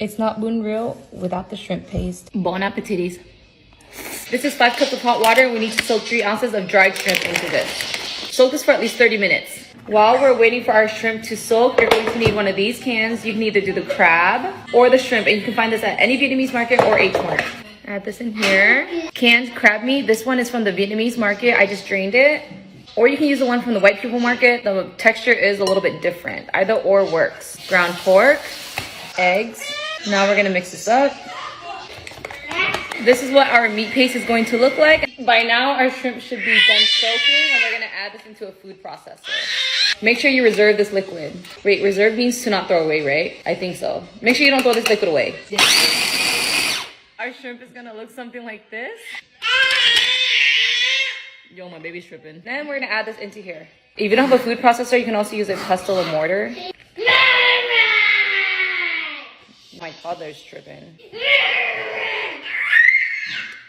It's not bun real without the shrimp paste. Bon appetit. This is 5 cups of hot water and we need to soak 3 ounces of dried shrimp into this. Soak this for at least 30 minutes. While we're waiting for our shrimp to soak, you're going to need one of these cans. You can either do the crab or the shrimp, and you can find this at any Vietnamese market or H Mart. Add this in here. Canned crab meat. This one is from the Vietnamese market. I just drained it. Or you can use the one from the white people market. The texture is a little bit different. Either or works. Ground pork, eggs. Now we're gonna mix this up. This is what our meat paste is going to look like. By now, our shrimp should be done soaking, and we're gonna add this into a food processor. Make sure you reserve this liquid. Wait, reserve means to not throw away, right? I think so. Make sure you don't throw this liquid away. Yeah. Our shrimp is gonna look something like this. Yo, my baby's tripping. Then we're gonna add this into here. If you don't have a food processor, you can also use a pestle or mortar. My toddler's tripping.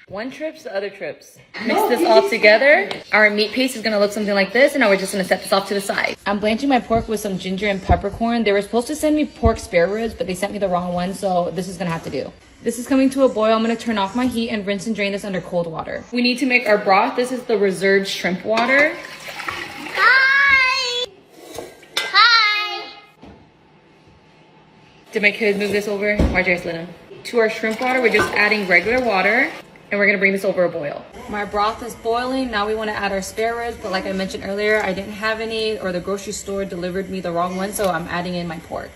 One trips, the other trips. Mix this all together. Our meat paste is gonna look something like this, and now we're just gonna set this off to the side. I'm blanching my pork with some ginger and peppercorn. They were supposed to send me pork spare ribs, but they sent me the wrong one, so this is gonna have to do. This is coming to a boil. I'm gonna turn off my heat and rinse and drain this under cold water. We need to make our broth. This is the reserved shrimp water. Hi! Hi! Did my kids move this over? Why'd you guys let them? To our shrimp water, we're just adding regular water. And we're gonna bring this over a boil. My broth is boiling. Now we wanna add our spare ribs, but like I mentioned earlier, I didn't have any, or the grocery store delivered me the wrong one, so I'm adding in my pork.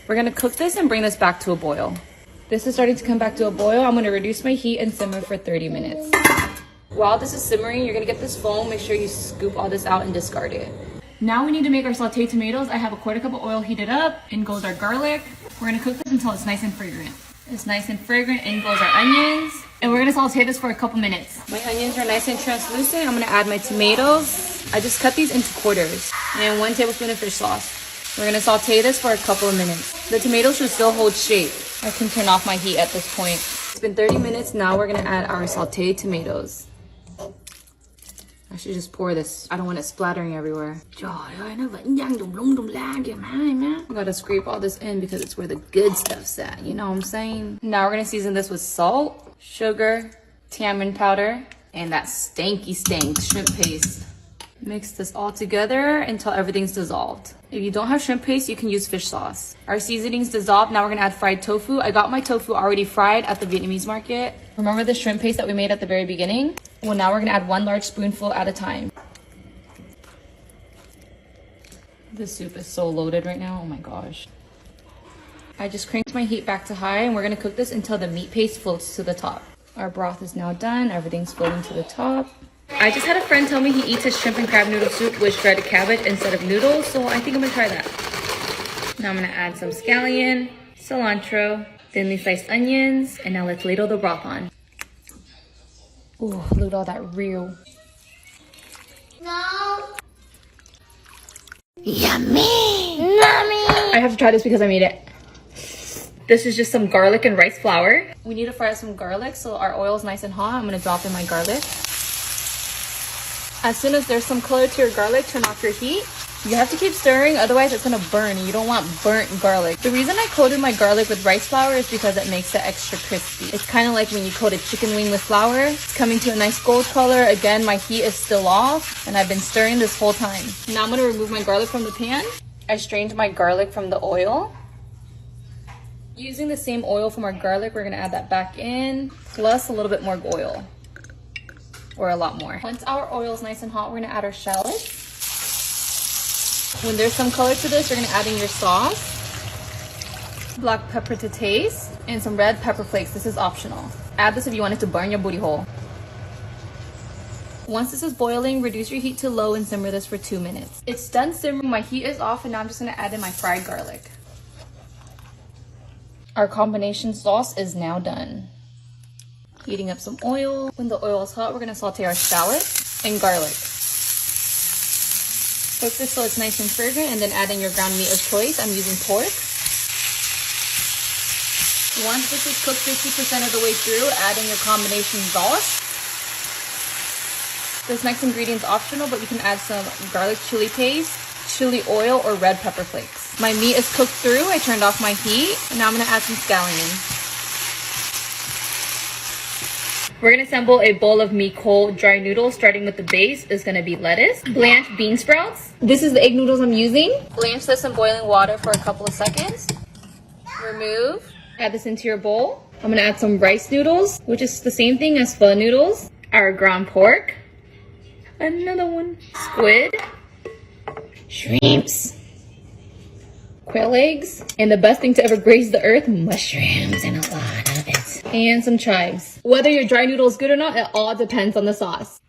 We're gonna cook this and bring this back to a boil. This is starting to come back to a boil. I'm gonna reduce my heat and simmer for 30 minutes. While this is simmering, you're gonna get this foam. Make sure you scoop all this out and discard it. Now we need to make our sauteed tomatoes. I have a 1/4 cup of oil heated up. In goes our garlic. We're gonna cook this until it's nice and fragrant. It's nice and fragrant. In goes our onions. And we're gonna saute this for a couple minutes. My onions are nice and translucent. I'm gonna add my tomatoes. I just cut these into quarters. And 1 tablespoon of fish sauce. We're gonna saute this for a couple of minutes. The tomatoes should still hold shape. I can turn off my heat at this point. It's been 30 minutes. Now we're gonna add our sauteed tomatoes. I should just pour this. I don't want it splattering everywhere. I gotta scrape all this in because it's where the good stuff's at. You know what I'm saying? Now we're gonna season this with salt, sugar, tamarind powder, and that stanky shrimp paste. Mix this all together until everything's dissolved. If you don't have shrimp paste, you can use fish sauce. Our seasoning's dissolved. Now we're gonna add fried tofu. I got my tofu already fried at the Vietnamese market. Remember the shrimp paste that we made at the very beginning? Well, now we're gonna add 1 large spoonful at a time. This soup is so loaded right now, oh my gosh. I just cranked my heat back to high, and we're gonna cook this until the meat paste floats to the top. Our broth is now done, everything's floating to the top. I just had a friend tell me he eats his shrimp and crab noodle soup with shredded cabbage instead of noodles, so I think I'm gonna try that. Now I'm gonna add some scallion, cilantro, thinly sliced onions, and now let's ladle the broth on. Ooh, look at all that real. No. Yummy! Mommy! I have to try this because I made it. This is just some garlic and rice flour. We need to fry some garlic, so our oil is nice and hot. I'm gonna drop in my garlic. As soon as there's some color to your garlic, turn off your heat. You have to keep stirring, otherwise it's gonna burn, and you don't want burnt garlic. The reason I coated my garlic with rice flour is because it makes it extra crispy. It's kind of like when you coat a chicken wing with flour. It's coming to a nice gold color. Again, my heat is still off, and I've been stirring this whole time. Now I'm gonna remove my garlic from the pan. I strained my garlic from the oil. Using the same oil from our garlic, we're gonna add that back in, plus a little bit more oil. Or a lot more. Once our oil is nice and hot, we're gonna add our shallots. When there's some color to this, you're gonna add in your sauce, black pepper to taste, and some red pepper flakes. This is optional. Add this if you want it to burn your booty hole. Once this is boiling, reduce your heat to low and simmer this for 2 minutes. It's done simmering, my heat is off, and now I'm just gonna add in my fried garlic. Our combination sauce is now done. Heating up some oil. When the oil is hot, we're gonna saute our shallot and garlic. Cook this so it's nice and fragrant, and then add in your ground meat of choice. I'm using pork. Once this is cooked 50% of the way through, add in your combination sauce. This next ingredient is optional, but you can add some garlic chili paste, chili oil, or red pepper flakes. My meat is cooked through. I turned off my heat. And now I'm gonna add some scallions. We're gonna assemble a bowl of mi cold dry noodles. Starting with the base is gonna be lettuce, blanched bean sprouts. This is the egg noodles I'm using. Blanch this in boiling water for a couple of seconds. Remove. Add this into your bowl. I'm gonna add some rice noodles, which is the same thing as pho noodles. Our ground pork. Another one. Squid. Shrimps. Quail eggs. And the best thing to ever graze the earth, mushrooms, and a lot of it. And some chives. Whether your dry noodle is good or not, it all depends on the sauce.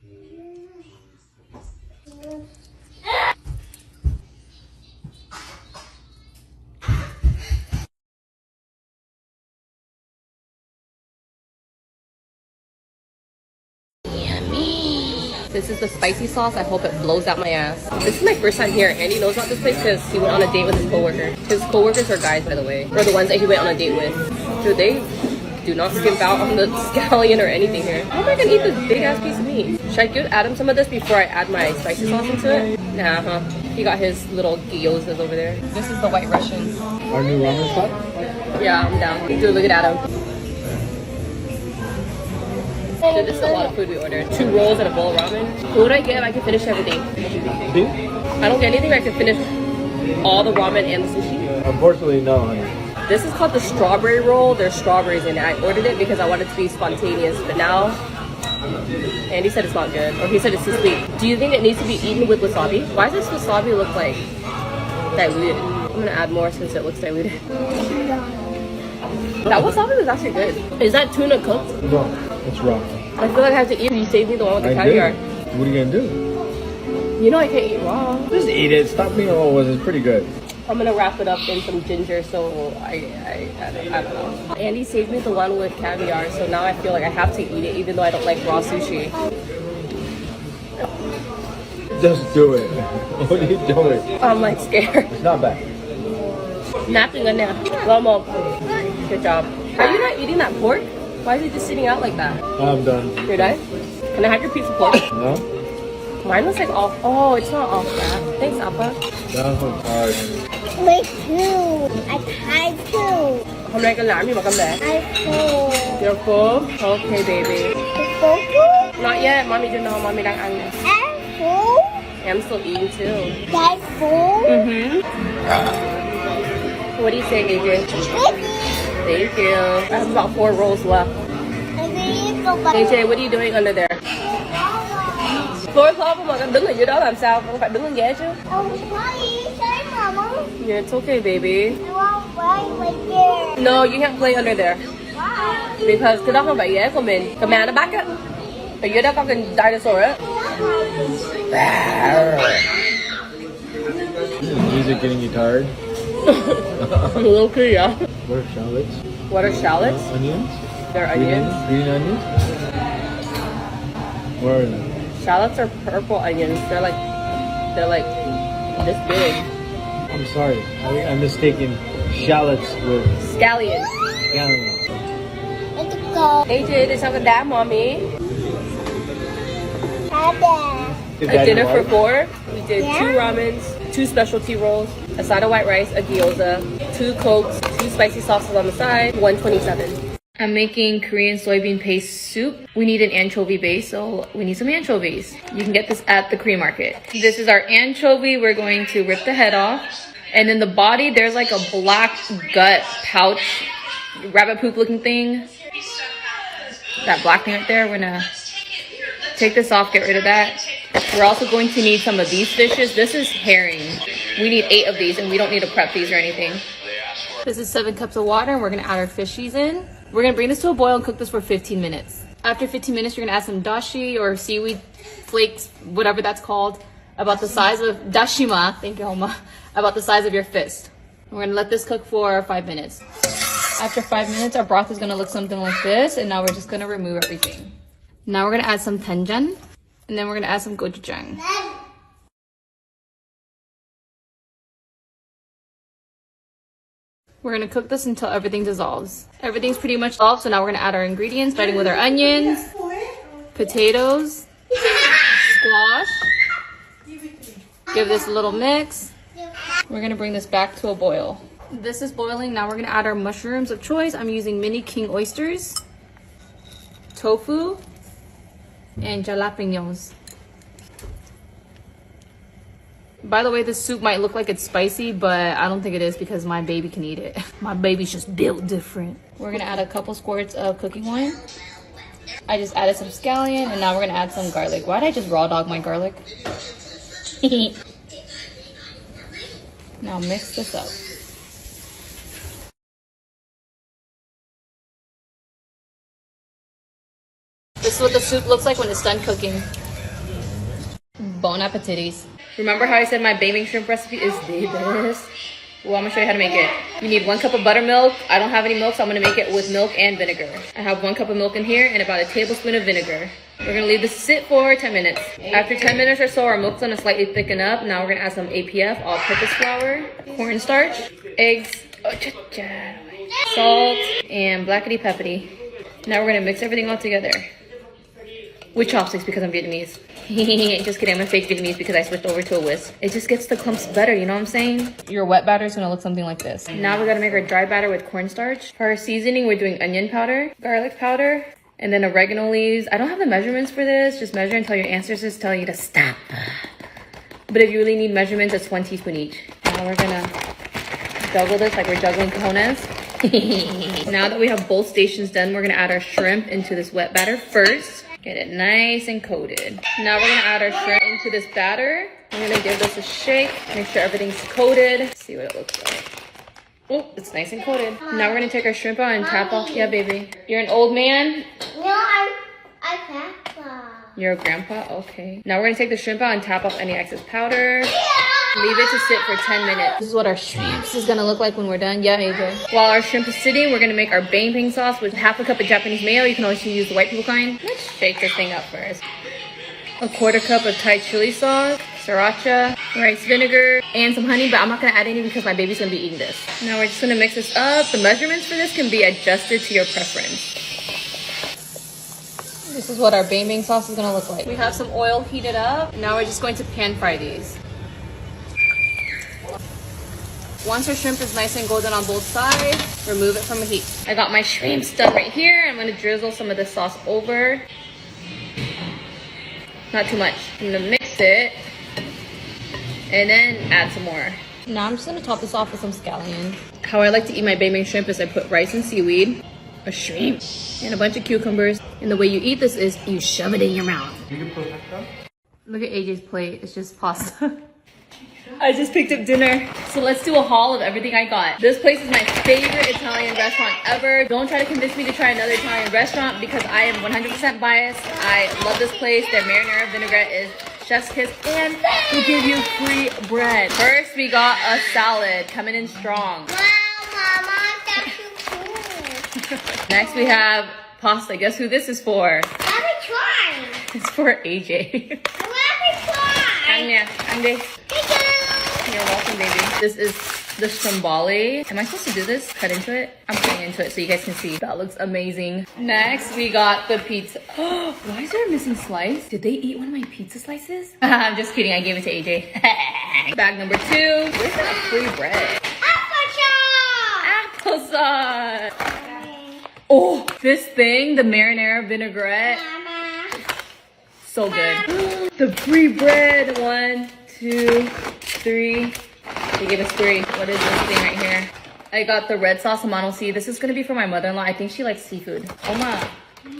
This is the spicy sauce. I hope it blows out my ass. This is my first time here. Andy knows about this place because he went on a date with his coworker. His coworkers are guys, by the way. Or the ones that he went on a date with. Dude, they do not skimp out on the scallion or anything here. How am I gonna eat this big ass piece of meat? Should I give Adam some of this before I add my spicy sauce into it? Nah, huh? He got his little gyozas over there. This is the White Russian. Our new ramen spot? Yeah, I'm down. Dude, look at Adam. Dude, this is a lot of food we ordered. 2 rolls and a bowl of ramen. What would I get if I could finish everything? I don't get anything where I can finish all the ramen and the sushi. Unfortunately, no, honey. This is called the strawberry roll. There's strawberries in it. I ordered it because I wanted it to be spontaneous, but now Andy said it's not good, or he said it's too sweet. Do you think it needs to be eaten with wasabi? Why does this wasabi look like diluted? I'm gonna add more since it looks diluted. That wasabi was actually good. Is that tuna cooked? No, it's raw. I feel like I have to eat it. You saved me the one with the caviar. What are you gonna do? You know I can't eat raw. Just eat it. Stop being all was. It's pretty good. I'm gonna wrap it up in some ginger, so I don't know. Andy saved me the one with caviar, so now I feel like I have to eat it even though I don't like raw sushi. Just do it. What are you doing? I'm like scared. It's not bad. Nothing in there. One more. Good job. Are you not eating that pork? Why is it just sitting out like that? I'm done. You're done? Can I have your piece of pork? No? Mine looks like off. Oh, it's not off that. Thanks, Appa. That's hard. Me too. I tried too. Hôm nay con làm gì mà con để? I full. You're full? Okay, baby. You full? Not yet. Mommy don't know. Mommy đang ăn. I'm full. I'm still eating too. That's full. Mm-hmm. What do you say, AJ? Thank you. I have about 4 rolls left. AJ, what are you doing under there? Thôi mà con đứng ở dưới đó làm sao? Con phải đứng lên ghế chứ. Yeah, it's okay, baby. No, you can't play under there. Because cái đó không phải ghế của mình. Cầm nó bắt á. Ở dưới đó có cái dinosaur á. Is it getting you tired? Okay, yeah. What are shallots? What are shallots? Onions? They're onions. Green onions? Where are they? Shallots are purple onions. They're like this big. I'm sorry. I'm mistaken shallots with Scallions. scallions. Let's go. AJ, there's something that, mommy. Dada. A dinner for 4. We did 2 ramens, 2 specialty rolls, a side of white rice, a gyoza, 2 cokes, 2 spicy sauces on the side, $127. I'm making Korean soybean paste soup. We need an anchovy base, so we need some anchovies. You can get this at the Korean market. This is our anchovy. We're going to rip the head off. And in the body, there's like a black gut pouch, rabbit poop looking thing. That black thing right there, we're gonna take this off, get rid of that. We're also going to need some of these fishes. This is herring. We need 8 of these and we don't need to prep these or anything. This is 7 cups of water and we're gonna add our fishies in. We're gonna bring this to a boil and cook this for 15 minutes. After 15 minutes, you're gonna add some dashi or seaweed flakes, whatever that's called, about the size of dashima, thank you, Homa, about the size of your fist. We're gonna let this cook for 5 minutes. After 5 minutes, our broth is gonna look something like this, and now we're just gonna remove everything. Now we're gonna add some tenjan, and then we're gonna add some gochujang. We're gonna cook this until everything dissolves. Everything's pretty much dissolved, so now we're gonna add our ingredients, starting with our onions, potatoes, squash. Give this a little mix. We're We're gonna bring this back to a boil. This is boiling. Now we're gonna add our mushrooms of choice. I'm using mini king oysters, tofu, and jalapenos. By the way, this soup might look like it's spicy, but I don't think it is because my baby can eat it. My baby's just built different. We're gonna add a couple squirts of cooking wine. I just added some scallion, and now we're gonna add some garlic. Why did I just raw dog my garlic? Now mix this up. This is what the soup looks like when it's done cooking. Bon appetites. Remember how I said my baby shrimp recipe is the best? Well, I'm gonna show you how to make it. You need 1 cup of buttermilk. I don't have any milk, so I'm gonna make it with milk and vinegar. I have 1 cup of milk in here and about a tablespoon of vinegar. We're gonna leave this sit for 10 minutes. After 10 minutes or so, our milk's gonna slightly thicken up. Now we're gonna add some APF, all-purpose flour, cornstarch, eggs, salt, and blackety-peppity. Now we're gonna mix everything all together. With chopsticks because I'm Vietnamese. Just kidding, I'm a fake Vietnamese because I switched over to a whisk. It just gets the clumps better, you know what I'm saying? Your wet batter is gonna look something like this. Now we gotta make our dry batter with cornstarch. For our seasoning, we're doing onion powder, garlic powder, and then oregano leaves. I don't have the measurements for this. Just measure until your ancestors tell you to stop. But if you really need measurements, it's 1 teaspoon each. Now we're gonna juggle this like we're juggling cojones. Now that we have both stations done, we're gonna add our shrimp into this wet batter first. Get it nice and coated. Now we're gonna add our shrimp into this batter. I'm gonna give this a shake, make sure everything's coated. See what it looks like. Oh, it's nice and coated. Now we're gonna take our shrimp out and tap off. Yeah, baby. You're an old man? No, I'm grandpa. You're a grandpa? Okay. Now we're gonna take the shrimp out and tap off any excess powder. Leave it to sit for 10 minutes. This is what our shrimp is gonna look like when we're done. Yeah, AJ. While our shrimp is sitting, we're gonna make our bang bang sauce with 1/2 cup of Japanese mayo. You can always use the white people kind. Let's shake this thing up first. 1/4 cup of Thai chili sauce, sriracha, rice vinegar, and some honey, but I'm not gonna add any because my baby's gonna be eating this. Now we're just gonna mix this up. The measurements for this can be adjusted to your preference. This is what our bang bang sauce is gonna look like. We have some oil heated up. Now we're just going to pan fry these. Once our shrimp is nice and golden on both sides, remove it from the heat. I got my shrimps done right here. I'm gonna drizzle some of this sauce over. Not too much. I'm gonna mix it and then add some more. Now I'm just gonna top this off with some scallion. How I like to eat my bang bang shrimp is I put rice and seaweed, a shrimp, and a bunch of cucumbers. And the way you eat this is you shove it in your mouth. Look at AJ's plate. It's just pasta. I just picked up dinner. So let's do a haul of everything I got. This place is my favorite Italian restaurant ever. Don't try to convince me to try another Italian restaurant because I am 100% biased. I love this place. Their marinara vinaigrette is chef's kiss and they give you free bread. First, we got a salad coming in strong. Wow, Mama, that's so cool. Next, we have pasta. Guess who this is for? Let me try. It's for AJ. Let me try. Anya, Ande. You're welcome, baby. This is the stromboli. Am I supposed to do this? Cut into it? I'm cutting into it so you guys can see. That looks amazing. Next, we got the pizza. Why is there a missing slice? Did they eat one of my pizza slices? I'm just kidding. I gave it to AJ. Bag number 2. Where's that free bread? Applesauce. Oh, this thing, the marinara vinaigrette. So good. The free bread. 1, 2, 3. They gave us 3. What is this thing right here? I got the red sauce amano. See, this is gonna be for my mother-in-law. I think she likes seafood. Oma,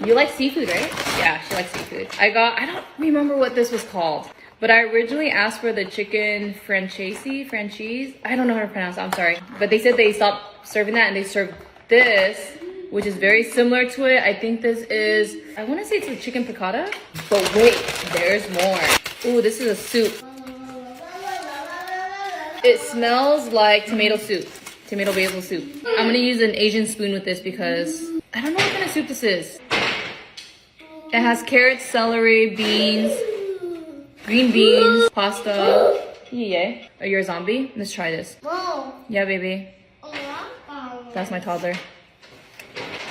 you like seafood, right? Yeah, she likes seafood. I don't remember what this was called, but I originally asked for the chicken franchise. I don't know how to pronounce it, I'm sorry. But they said they stopped serving that and they served this, which is very similar to it. I think this is, I wanna say it's a chicken piccata, but wait, there's more. Ooh, this is a soup. It smells like tomato soup, tomato basil soup. I'm gonna use an Asian spoon with this because I don't know what kind of soup this is. It has carrots, celery, beans, green beans, pasta. Yeah. Are you a zombie? Let's try this. Yeah, baby. That's my toddler.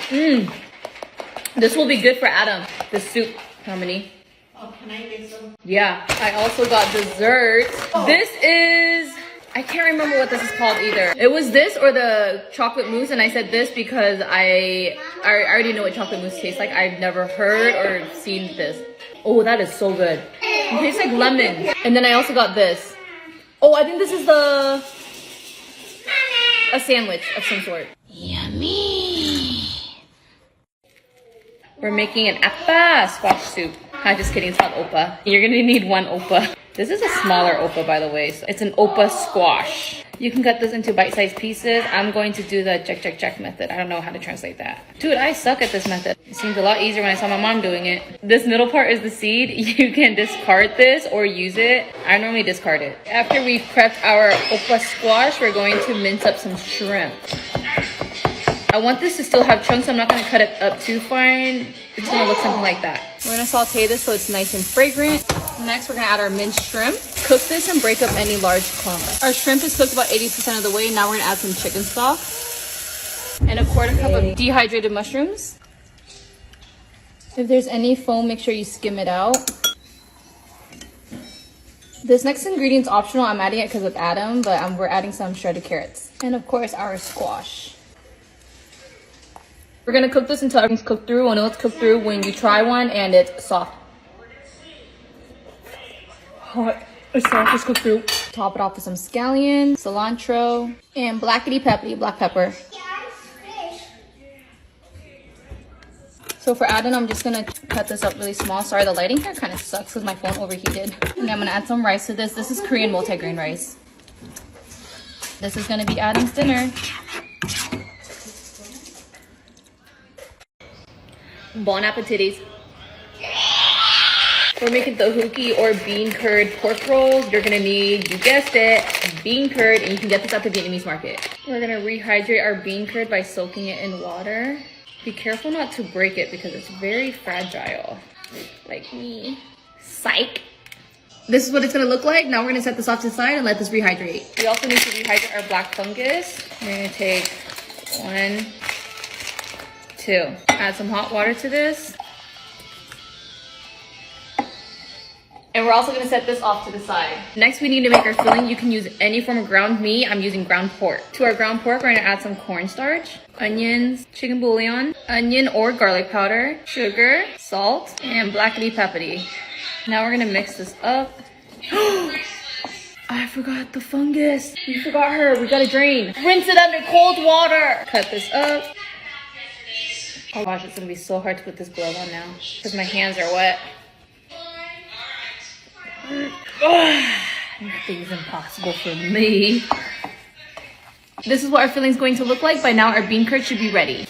This will be good for Adam. The soup. How many? Oh, can I make some? Yeah. I also got dessert. This is I can't remember what this is called either. It was this or the chocolate mousse, and I said this because I already know what chocolate mousse tastes like. I've never heard or seen this. Oh, that is so good. It tastes like lemon. And then I also got this. Oh, I think this is a sandwich of some sort. Yummy. We're making an appa squash soup. I'm just kidding, it's not oppa. You're gonna need 1 oppa. This is a smaller oppa, by the way. So it's an oppa squash. You can cut this into bite-sized pieces. I'm going to do the check method. I don't know how to translate that. Dude, I suck at this method. It seemed a lot easier when I saw my mom doing it. This middle part is the seed. You can discard this or use it. I normally discard it. After we've prepped our oppa squash, we're going to mince up some shrimp. I want this to still have chunks. I'm not going to cut it up too fine. It's going to look something like that. We're going to saute this so it's nice and fragrant. Next, we're going to add our minced shrimp. Cook this and break up any large clumps. Our shrimp is cooked about 80% of the way. Now we're going to add some chicken stock. And a 1/4 cup of dehydrated mushrooms. If there's any foam, make sure you skim it out. This next ingredient's optional. I'm adding it because of Adam, but we're adding some shredded carrots. And of course, our squash. We're gonna cook this until everything's cooked through. I know it's cooked through when you try one and it's soft. Hot. It's soft, it's cooked through. Top it off with some scallion, cilantro, and black pepper. So for Adam, I'm just gonna cut this up really small. Sorry, the lighting here kind of sucks because my phone overheated. And I'm gonna add some rice to this. This is Korean multigrain rice. This is gonna be Adam's dinner. Bon appetit. We're making the hooky or bean curd pork rolls. You're gonna need, you guessed it, bean curd, and you can get this at the Vietnamese market. We're gonna rehydrate our bean curd by soaking it in water. Be careful not to break it because it's very fragile, like me. Psych. This is what it's gonna look like. Now we're gonna set this off to the side and let this rehydrate. We also need to rehydrate our black fungus. We're gonna take 1, 2. Add some hot water to this. And we're also gonna set this off to the side. Next, we need to make our filling. You can use any form of ground meat. I'm using ground pork. To our ground pork, we're gonna add some cornstarch, onions, chicken bouillon, onion or garlic powder, sugar, salt, and blackety-peppity. Now we're gonna mix this up. I forgot the fungus. We forgot her. We gotta drain. Rinse it under cold water. Cut this up. Oh gosh, it's gonna be so hard to put this glove on now because my hands are wet. Nothing's impossible for me. This is what our filling is going to look like. By now, our bean curd should be ready.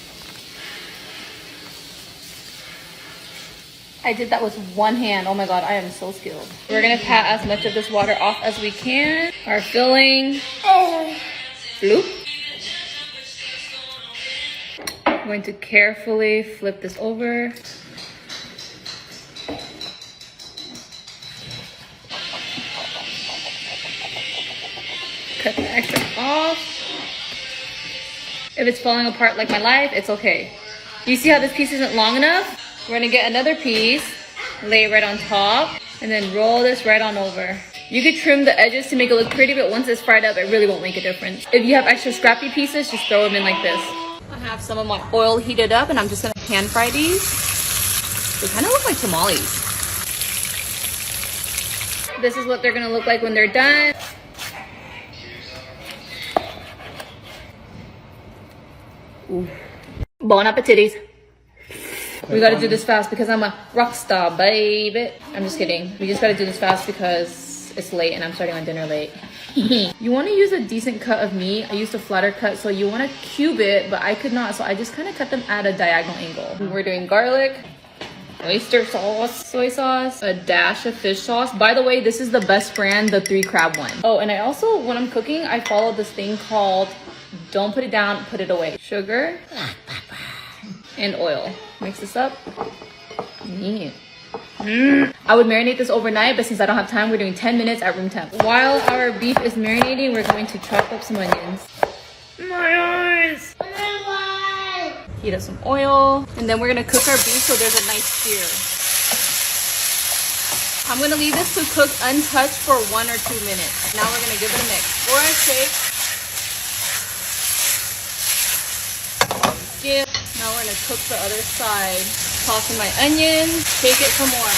I did that with one hand. Oh my god, I am so skilled. We're gonna pat as much of this water off as we can. Our filling. Bloop. I'm going to carefully flip this over. Cut the extra off. If it's falling apart like my life, it's okay. You see how this piece isn't long enough? We're gonna get another piece, lay it right on top, and then roll this right on over. You could trim the edges to make it look pretty, but once it's fried up, it really won't make a difference. If you have extra scrappy pieces, just throw them in like this. I have some of my oil heated up, and I'm just gonna pan fry these. They kind of look like tamales. This is what they're gonna look like when they're done. Ooh. Bon appetit. We gotta do this fast because I'm a rock star, baby. I'm just kidding. We just gotta do this fast because it's late and I'm starting my dinner late. You want to use a decent cut of meat. I used a flatter cut, so you want to cube it, but I could not, so I just kind of cut them at a diagonal angle. We're doing garlic, oyster sauce, soy sauce, a dash of fish sauce. By the way, this is the best brand, the 3 crab one. Oh, and I also, when I'm cooking, I follow this thing called don't put it down, put it away. Sugar and oil. Mix this up. Yeah. I would marinate this overnight, but since I don't have time, we're doing 10 minutes at room temp. While our beef is marinating, we're going to chop up some onions. My eyes! Heat up some oil, and then we're gonna cook our beef so there's a nice sear. I'm gonna leave this to cook untouched for 1 or 2 minutes. Now we're gonna give it a mix. Or a shake. Now we're gonna cook the other side. Toss in my onions, shake it some more.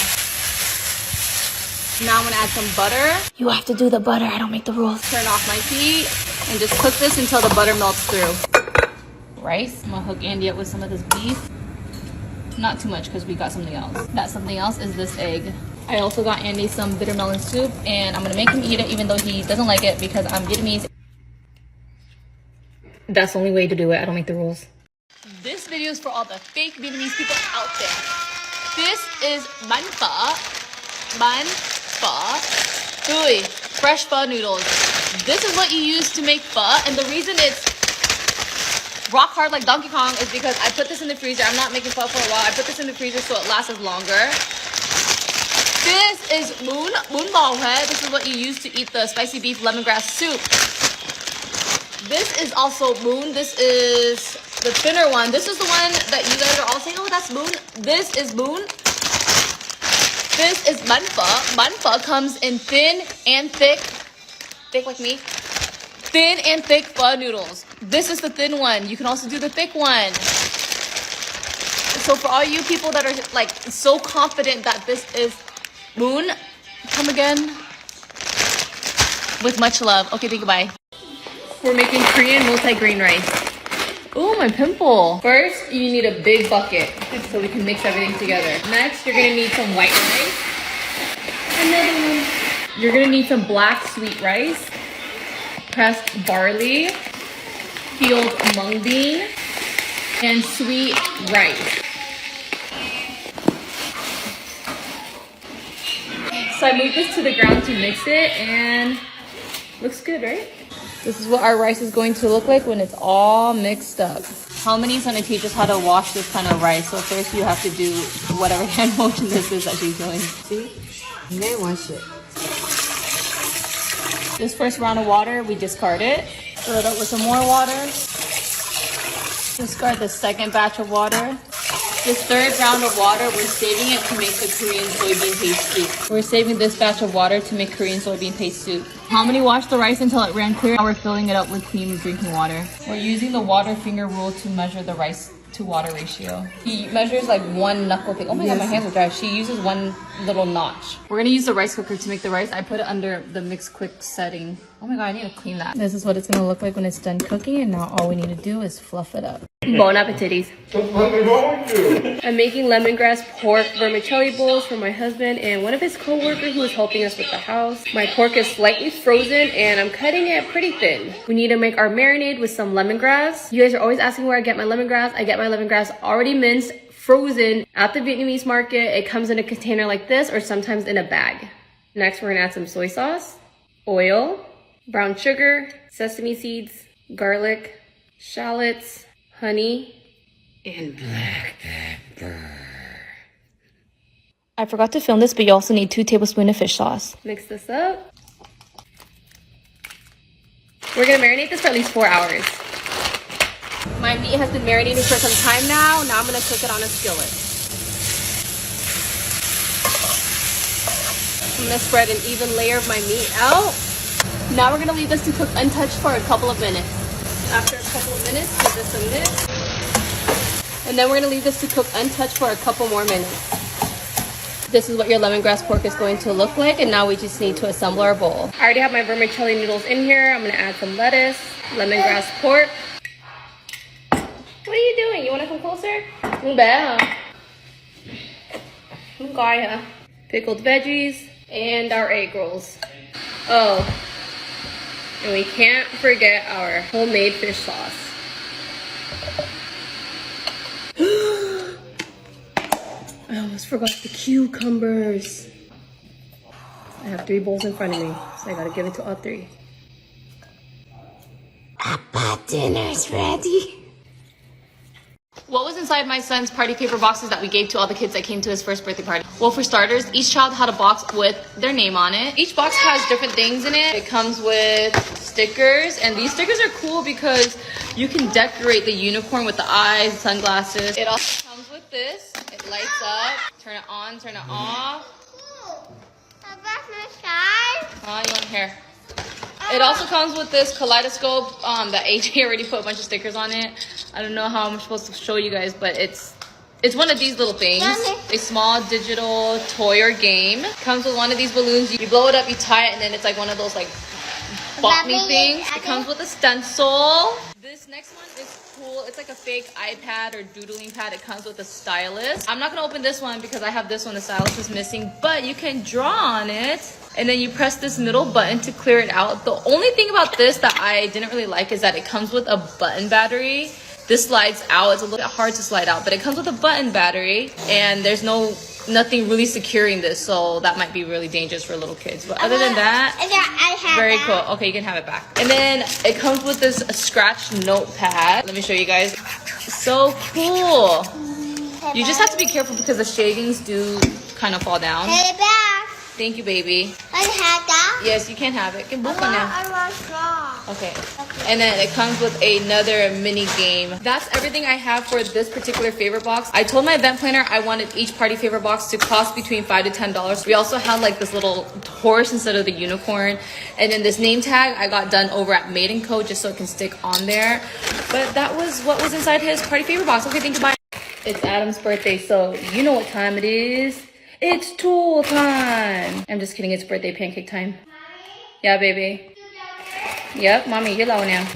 Now I'm gonna add some butter. You have to do the butter. I don't make the rules. Turn off my heat and just cook this until the butter melts through. Rice. I'm gonna hook Andy up with some of this beef. Not too much because we got something else. That something else is this egg. I also got Andy some bitter melon soup and I'm gonna make him eat it even though he doesn't like it because I'm Vietnamese. That's the only way to do it. I don't make the rules. This video is for all the fake Vietnamese people out there. This is bánh phở. Bánh phở. Foodie. Fresh pho noodles. This is what you use to make pho, and the reason it's rock hard like Donkey Kong is because I put this in the freezer. I'm not making pho for a while. I put this in the freezer so it lasts longer. This is bún bò Huế. This is what you use to eat the spicy beef lemongrass soup. This is also bún. This is the thinner one. This is the one that you guys are all saying, oh, that's bún. This is bún. This is bánh phở. Bánh phở comes in thin and thick. Thick like me. Thin and thick pho noodles. This is the thin one. You can also do the thick one. So for all you people that are like so confident that this is bún, come again. With much love. Okay, thank you, bye. We're making Korean multi-grain rice. Oh, my pimple. First, you need a big bucket so we can mix everything together. Next, you're gonna need some white rice. Another one. You're gonna need some black sweet rice, pressed barley, peeled mung bean, and sweet rice. So I moved this to the ground to mix it and looks good, right? This is what our rice is going to look like when it's all mixed up. Harmony is going to teach us how to wash this kind of rice. So first you have to do whatever hand motion this is that she's doing. See? You may wash it. This first round of water, we discard it. Fill it up with some more water. Discard the second batch of water. This third round of water, we're saving it to make the Korean soybean paste soup. We're saving this batch of water to make Korean soybean paste soup. Harmony washed the rice until it ran clear. Now we're filling it up with clean drinking water. We're using the water finger rule to measure the rice to water ratio. He measures like one knuckle thing. Oh my god, my hands are dry. She uses one little notch. We're gonna use the rice cooker to make the rice. I put it under the mix quick setting. Oh my god, I need to clean that. This is what it's gonna look like when it's done cooking, and now all we need to do is fluff it up. Bon appetit. I'm making lemongrass pork vermicelli bowls for my husband and one of his co-workers who is helping us with the house. My pork is slightly frozen and I'm cutting it pretty thin. We need to make our marinade with some lemongrass. You guys are always asking where I get my lemongrass. I get my lemongrass already minced, frozen at the Vietnamese market. It comes in a container like this or sometimes in a bag. Next, we're gonna add some soy sauce, oil, brown sugar, sesame seeds, garlic, shallots, honey, and black pepper. I forgot to film this, but you also need 2 tablespoons of fish sauce. Mix this up. We're gonna marinate this for at least 4 hours. My meat has been marinating for some time now. Now I'm gonna cook it on a skillet. I'm gonna spread an even layer of my meat out. Now we're gonna leave this to cook untouched for a couple of minutes. After a couple of minutes, give this a mix. And then we're gonna leave this to cook untouched for a couple more minutes. This is what your lemongrass pork is going to look like, and now we just need to assemble our bowl. I already have my vermicelli noodles in here. I'm gonna add some lettuce, lemongrass pork. What are you doing? You wanna come closer? Pickled veggies and our egg rolls. Oh. And we can't forget our homemade fish sauce. I almost forgot the cucumbers. I have 3 bowls in front of me, so I gotta give it to all 3. Papa, dinner's ready. What was inside my son's party paper boxes that we gave to all the kids that came to his first birthday party? Well, for starters, each child had a box with their name on it. Each box has different things in it. It comes with stickers, and these stickers are cool because you can decorate the unicorn with the eyes, sunglasses. It also comes with this. It lights up. Turn it on, turn it off. You want here? It also comes with this kaleidoscope that AJ already put a bunch of stickers on it. I don't know how I'm supposed to show you guys, but it's one of these little things. A small digital toy or game. Comes with one of these balloons. You blow it up, you tie it, and then it's like one of those like bop me things. It comes with a stencil. This next one is cool. It's like a fake iPad or doodling pad. It comes with a stylus. I'm not gonna open this one because I have this one. The stylus is missing, but you can draw on it. And then you press this middle button to clear it out. The only thing about this that I didn't really like is that it comes with a button battery. This slides out. It's a little bit hard to slide out, but it comes with a button battery, and there's nothing really securing this, so that might be really dangerous for little kids. But other than that, very cool. Okay, you can have it back. And then it comes with this scratch notepad. Let me show you guys. So cool. You just have to be careful because the shavings do kind of fall down. Thank you, baby. I have that. Yes, you can have it. Can book one now. I want straw. Okay. And then it comes with another mini game. That's everything I have for this particular favorite box. I told my event planner I wanted each party favorite box to cost between $5 to $10. We also had like this little horse instead of the unicorn. And then this name tag I got done over at Made & Co. just so it can stick on there. But that was what was inside his party favorite box. Okay, thank you, bye. It's Adam's birthday, so you know what time it is. It's tool time. I'm just kidding, it's birthday pancake time. Yeah, baby. Yep, mommy, you're low now.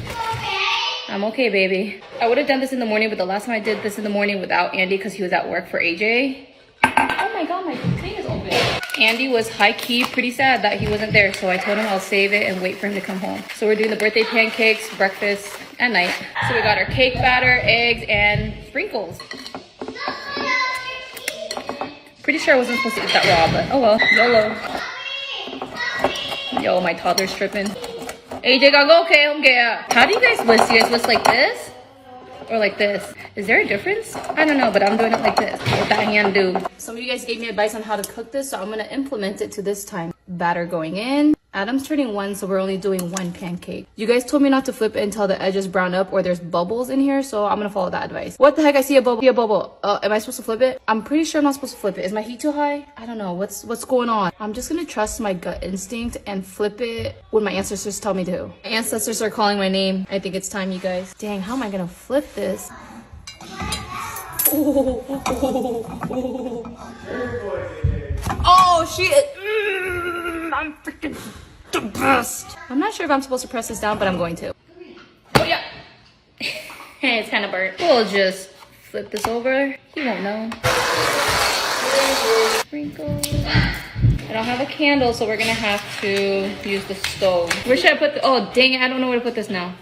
I'm okay, baby. I would have done this in the morning, but the last time I did this in the morning without Andy because he was at work for AJ. Oh my god, my thing is open. Andy was high-key pretty sad that he wasn't there, so I told him I'll save it and wait for him to come home. So we're doing the birthday pancakes, breakfast, at night. So we got our cake batter, eggs, and sprinkles. Pretty sure I wasn't supposed to eat that raw, but oh well, YOLO. Yo, my toddler's tripping. AJ gotta go, okay, home get. How do you guys list? You guys list like this? Or like this? Is there a difference? I don't know, but I'm doing it like this. What that hand do? Some of you guys gave me advice on how to cook this, so I'm gonna implement it to this time. Batter going in. Adam's turning 1, so we're only doing 1 pancake. You guys told me not to flip it until the edges brown up or there's bubbles in here, so I'm gonna follow that advice. What the heck? I see a bubble. Am I supposed to flip it? I'm pretty sure I'm not supposed to flip it. Is my heat too high? I don't know. What's going on? I'm just gonna trust my gut instinct and flip it when my ancestors tell me to. My ancestors are calling my name. I think it's time, you guys. Dang, how am I gonna flip this? Oh, shit. I'm freaking the best. I'm not sure if I'm supposed to press this down, but I'm going to. Oh, yeah. It's kind of burnt. We'll just flip this over. He won't know. Sprinkle. I don't have a candle, so we're going to have to use the stove. Where should I put the... Oh, dang it. I don't know where to put this now.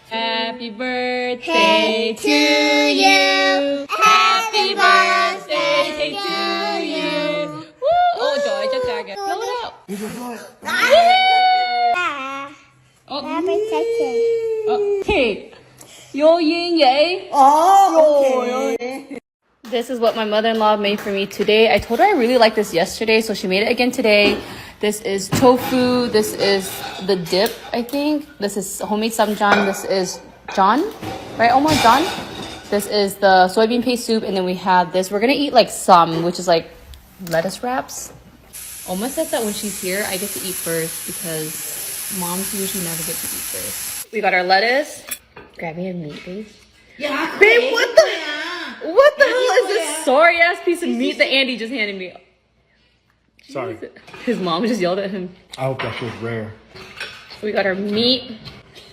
Happy birthday to you. Happy birthday to you. Woo! Oh, joy, just target. Blow it up. Oh, hey. Yo yin yang. Oh, okay. This is what my mother-in-law made for me today. I told her I really liked this yesterday, so she made it again today. This is tofu. This is the dip, I think. This is homemade samjang. This is John, right, Omar? John? This is the soybean paste soup, and then we have this. We're gonna eat like some, which is like lettuce wraps. Oma says that when she's here, I get to eat first because moms usually never get to eat first. We got our lettuce. Grab me a meat, please. Yeah. Babe, what the hell is this sorry ass piece of meat that Andy just handed me? Sorry. His mom just yelled at him. I hope that was rare. So we got our meat.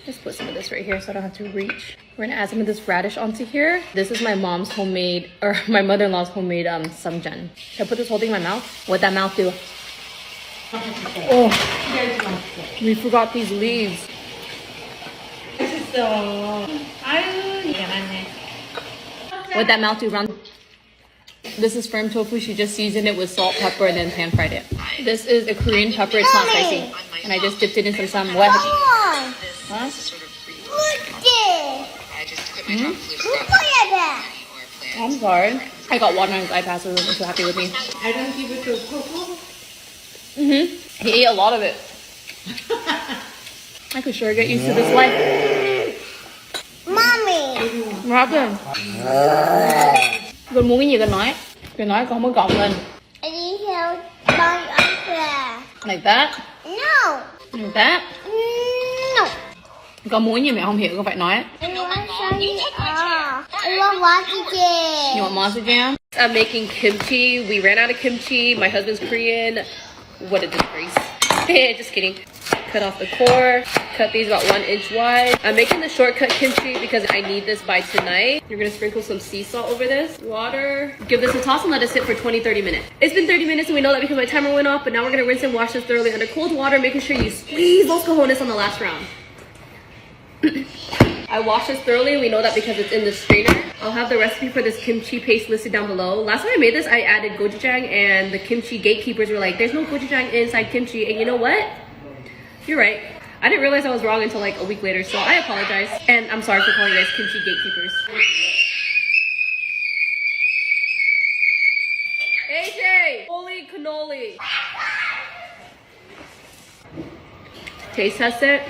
Let's put some of this right here so I don't have to reach. We're gonna add some of this radish onto here. This is my mom's homemade, or my mother-in-law's homemade samjang. Should I put this whole thing in my mouth? What'd that mouth do? Oh, we forgot these leaves. What'd that mouth do, Ron? This is firm tofu. She just seasoned it with salt, pepper, and then pan fried it. This is a Korean pepper. It's not spicy. And I just dipped it in some what? Huh? I'm sorry. I got water on his iPad, so he wasn't too happy with me. I don't give it to Coco. He ate a lot of it. I could sure get used to this life. Mommy. What happened? Gần muốn cái gì gần nói. Gần nói con mới gọng lên. I đi theo con ăn kìa. Like that. No. Like that. No. Có muốn gì mẹ không hiểu, con phải nói. I want water You want monster jam? I'm making kimchi. We ran out of kimchi. My husband's Korean. What a disgrace. Just kidding. Cut off the core. Cut these about 1 inch wide. I'm making the shortcut kimchi because I need this by tonight. You're gonna sprinkle some sea salt over this. Water. Give this a toss and let it sit for 20-30 minutes. It's been 30 minutes and we know that because my timer went off, but now we're gonna rinse and wash this thoroughly under cold water, making sure you squeeze those cojones on the last round. I washed this thoroughly and we know that because it's in the strainer. I'll have the recipe for this kimchi paste listed down below. Last time I made this, I added gochujang and the kimchi gatekeepers were like, there's no gochujang inside kimchi. And you know what? You're right. I didn't realize I was wrong until like a week later, so I apologize. And I'm sorry for calling you guys kimchi gatekeepers. AJ! Holy cannoli! Taste test it.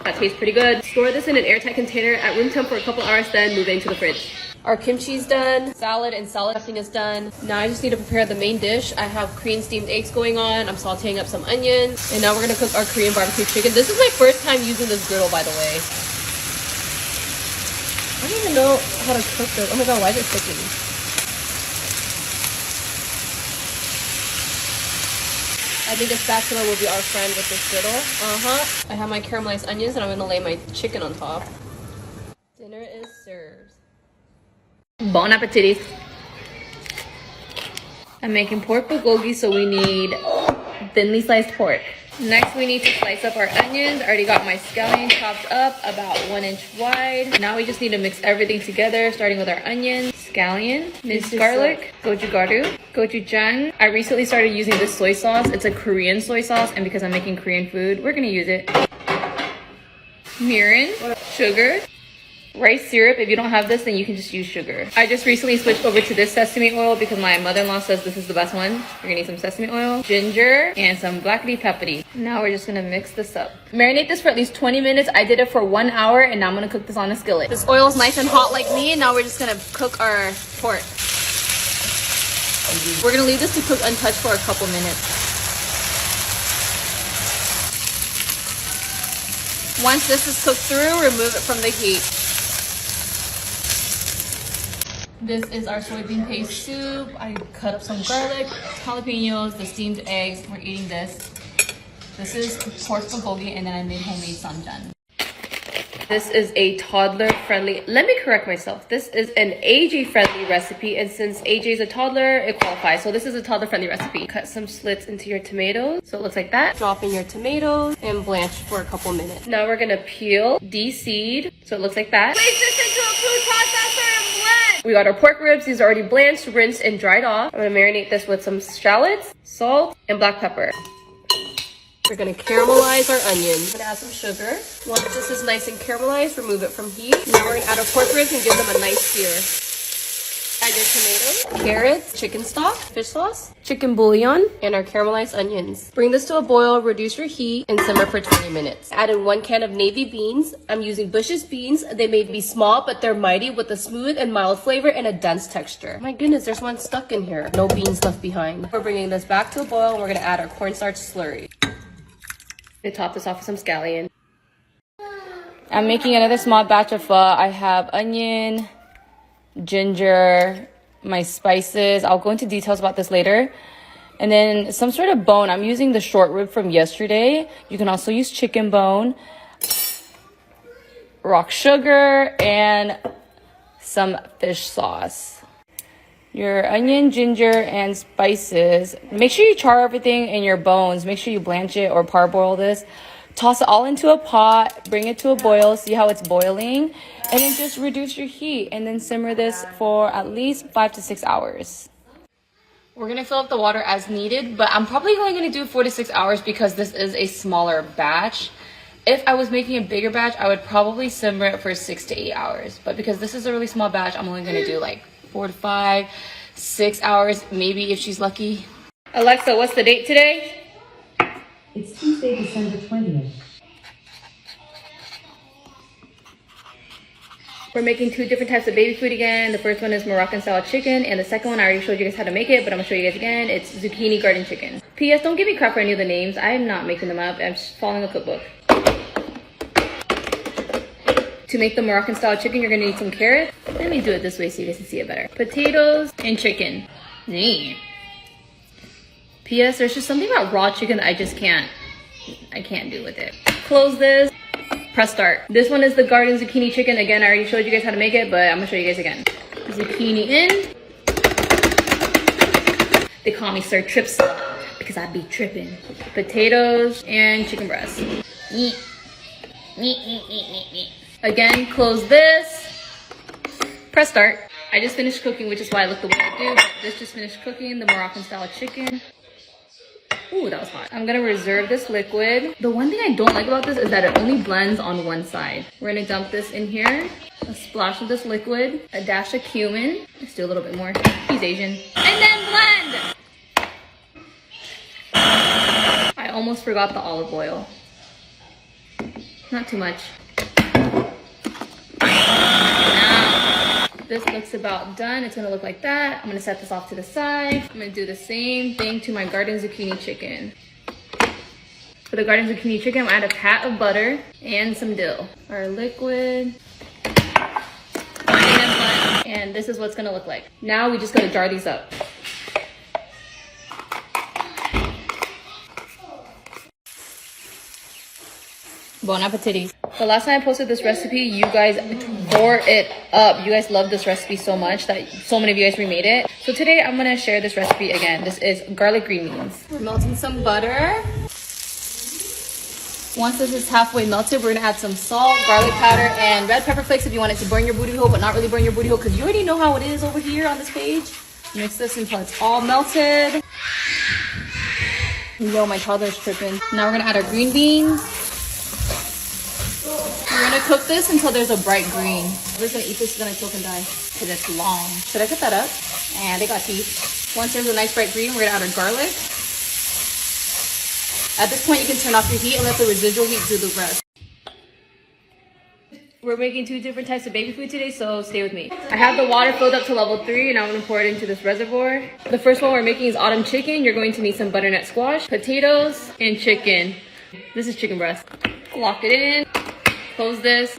That tastes pretty good. Store this in an airtight container at room temp for a couple hours, then move it into the fridge. Our kimchi's done. Salad and salad dressing is done. Now I just need to prepare the main dish. I have Korean steamed eggs going on. I'm sauteing up some onions. And now we're gonna cook our Korean barbecue chicken. This is my first time using this griddle, by the way. I don't even know how to cook this. Oh my god, why is it sticking? I think a spatula will be our friend with this griddle. I have my caramelized onions and I'm gonna lay my chicken on top. Dinner is served. Bon appetit. I'm making pork bulgogi, so we need thinly sliced pork. Next, we need to slice up our onions. I already got my scallion chopped up about 1 inch wide. Now we just need to mix everything together, starting with our onions, scallion, minced garlic, gochugaru, gochujang. I recently started using this soy sauce. It's a Korean soy sauce, and because I'm making Korean food, we're gonna use it. Mirin, sugar, rice syrup. If you don't have this, then you can just use sugar. I just recently switched over to this sesame oil because my mother-in-law says this is the best one. You're gonna need some sesame oil, ginger, and some blackity peppery. Now we're just gonna mix this up. Marinate this for at least 20 minutes. I did it for 1 hour, and now I'm gonna cook this on a skillet. This oil is nice and hot like me, and now we're just gonna cook our pork. We're gonna leave this to cook untouched for a couple minutes. Once this is cooked through, remove it from the heat. This is our soybean paste soup. I cut up some garlic, jalapenos, the steamed eggs. We're eating this. This is pork bulgogi, and then I made homemade samjang. This is a toddler-friendly, let me correct myself. This is an AJ-friendly recipe, and since AJ is a toddler, it qualifies. So this is a toddler-friendly recipe. Cut some slits into your tomatoes, so it looks like that. Drop in your tomatoes and blanch for a couple minutes. Now we're gonna peel, de-seed, so it looks like that. Place this into a food processor and blend! We got our pork ribs. These are already blanched, rinsed, and dried off. I'm gonna marinate this with some shallots, salt, and black pepper. We're gonna caramelize our onions. I'm gonna add some sugar. Once this is nice and caramelized, remove it from heat. Now we're gonna add our pork ribs and give them a nice sear. Add your tomatoes, carrots, chicken stock, fish sauce, chicken bouillon, and our caramelized onions. Bring this to a boil, reduce your heat, and simmer for 20 minutes. Added 1 can of navy beans. I'm using Bush's beans. They may be small, but they're mighty with a smooth and mild flavor and a dense texture. My goodness, there's one stuck in here. No beans left behind. We're bringing this back to a boil, and we're gonna add our cornstarch slurry. To top this off with some scallion. I'm making another small batch of pho. I have onion, ginger, my spices. I'll go into details about this later. And then some sort of bone. I'm using the short rib from yesterday. You can also use chicken bone, rock sugar, and some fish sauce. Your onion, ginger, and spices. Make sure you char everything in your bones. Make sure you blanch it or parboil this. Toss it all into a pot. Bring it to a boil. See how it's boiling. And then just reduce your heat. And then simmer this for at least 5 to 6 hours. We're going to fill up the water as needed. But I'm probably only going to do 4 to 6 hours because this is a smaller batch. If I was making a bigger batch, I would probably simmer it for 6 to 8 hours. But because this is a really small batch, I'm only going to do like 4 to 5, 6 hours, maybe if she's lucky. Alexa, what's the date today? It's Tuesday, December 20th. We're making 2 different types of baby food again. The first one is Moroccan style chicken, and the second one I already showed you guys how to make it, but I'm gonna show you guys again. It's zucchini garden chicken. P.S. Don't give me crap for any of the names. I am not making them up. I'm just following a cookbook. To make the Moroccan style chicken, you're gonna need some carrots. Let me do it this way so you guys can see it better. Potatoes and chicken. P.S. There's just something about raw chicken that I can't do with it. Close this. Press start. This one is the garden zucchini chicken. Again, I already showed you guys how to make it, but I'm gonna show you guys again. Zucchini in. They call me Sir Trips because I be tripping. Potatoes and chicken breast. Again, close this. Press start. I just finished cooking, which is why I look the way I do. But this just finished cooking, the Moroccan style chicken. Ooh, that was hot. I'm gonna reserve this liquid. The one thing I don't like about this is that it only blends on one side. We're gonna dump this in here. A splash of this liquid, a dash of cumin. Let's do a little bit more. He's Asian. And then blend! I almost forgot the olive oil. Not too much. Now, this looks about done. It's gonna look like that. I'm gonna set this off to the side. I'm gonna do the same thing to my garden zucchini chicken. For the garden zucchini chicken, I'm gonna add a pat of butter and some dill. Our liquid. And this is what's gonna look like. Now we just gotta jar these up. Bon appetit. The last time I posted this recipe, you guys tore it up. You guys love this recipe so much that so many of you guys remade it. So today I'm gonna share this recipe again. This is garlic green beans. We're melting some butter. Once this is halfway melted, we're gonna add some salt, garlic powder, and red pepper flakes if you want it to burn your booty hole, but not really burn your booty hole because you already know how it is over here on this page. Mix this until it's all melted. Yo, my toddler's tripping. Now we're gonna add our green beans. We're gonna cook this until there's a bright green. Whoever's gonna eat this is gonna choke and die because it's long. Should I cut that up? And they got teeth. Once there's a nice bright green, we're gonna add our garlic. At this point, you can turn off your heat and let the residual heat do the rest. We're making 2 different types of baby food today, so stay with me. I have the water filled up to level 3, and I'm gonna pour it into this reservoir. The first one we're making is autumn chicken. You're going to need some butternut squash, potatoes, and chicken. This is chicken breast. Lock it in. Close this,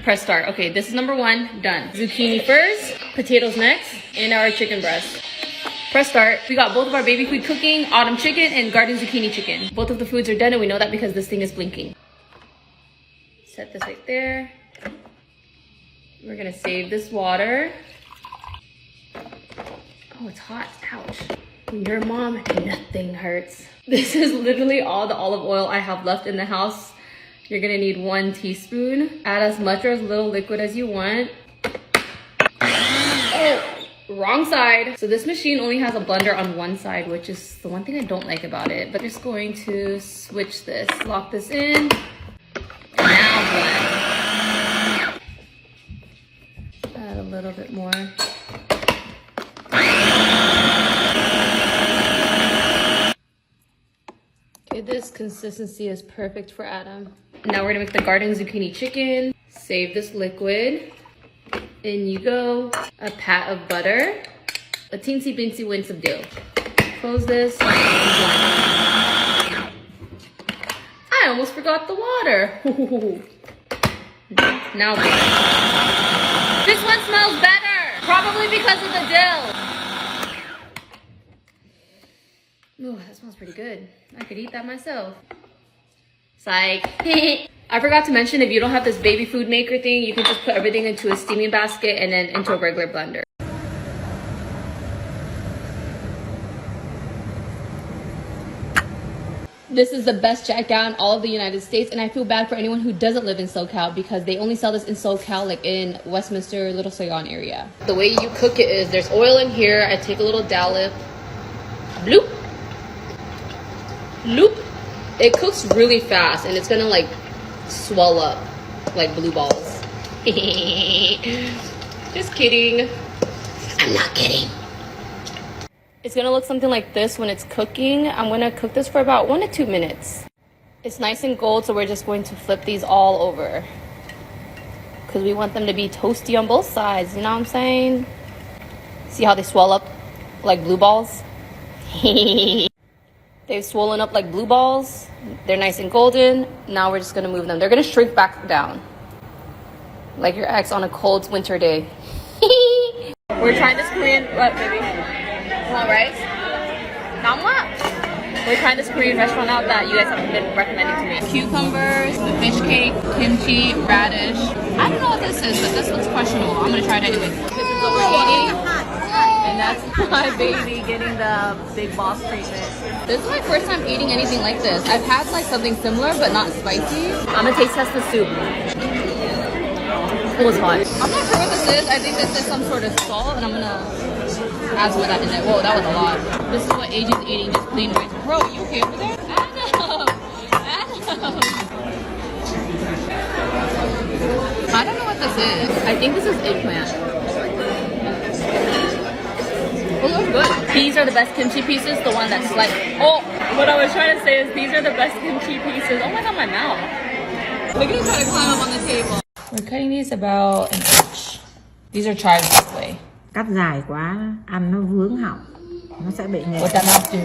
press start. Okay, this is number 1, done. Zucchini first, potatoes next, and our chicken breast. Press start. We got both of our baby food cooking, autumn chicken and garden zucchini chicken. Both of the foods are done and we know that because this thing is blinking. Set this right there. We're gonna save this water. Oh, it's hot, ouch. Your mom, nothing hurts. This is literally all the olive oil I have left in the house. You're gonna need 1 teaspoon. Add as much or as little liquid as you want. Oh, wrong side. So this machine only has a blender on one side, which is the one thing I don't like about it. But just going to switch this. Lock this in. Now blend. Add a little bit more. Okay, this consistency is perfect for Adam. Now we're gonna make the garden zucchini chicken. Save this liquid. In you go. A pat of butter. A teensy binsy wince of dill. Close this. I almost forgot the water. Now blend. This one smells better. Probably because of the dill. Ooh, that smells pretty good. I could eat that myself. Psych. I forgot to mention, if you don't have this baby food maker thing, you can just put everything into a steaming basket and then into a regular blender. This is the best Jack in all of the United States, and I feel bad for anyone who doesn't live in SoCal because they only sell this in SoCal, like in Westminster, Little Saigon area. The way you cook it is there's oil in here. I take a little dollop. Bloop. Bloop. It cooks really fast and it's gonna like swell up like blue balls. Just kidding. I'm not kidding. It's gonna look something like this when it's cooking. I'm gonna cook this for about 1 to 2 minutes. It's nice and gold, so we're just going to flip these all over because we want them to be toasty on both sides, you know what I'm saying? See how they swell up like blue balls? They've swollen up like blue balls. They're nice and golden. Now we're just gonna move them. They're gonna shrink back down. Like your ex on a cold winter day. We're trying this Korean, what baby? You want rice? Not much. We're trying this Korean restaurant out that you guys have been recommending to me. Cucumbers, the fish cake, kimchi, radish. I don't know what this is, but this looks questionable. I'm gonna try it anyway. This is overeating. And that's my baby getting the big boss treatment. This is my first time eating anything like this. I've had like something similar, but not spicy. I'm gonna taste test the soup. It was hot. I'm not sure what this is. I think this is some sort of salt, and I'm gonna add some of that in there. Whoa, that was a lot. This is what AJ's eating, just plain rice. Bro, you okay over there? Adam! Adam! I don't know what this is. I think this is eggplant. Oh, looks good. These are the best kimchi pieces. The one that's like, oh, what I was trying to say is these are the best kimchi pieces. Oh my god, my mouth. Look at him trying to climb up on the table. We're cutting these about an inch. These are chives this way. Cắt dài quá, ăn nó vướng họng, nó sẽ bị nghẹt. What that mouth do?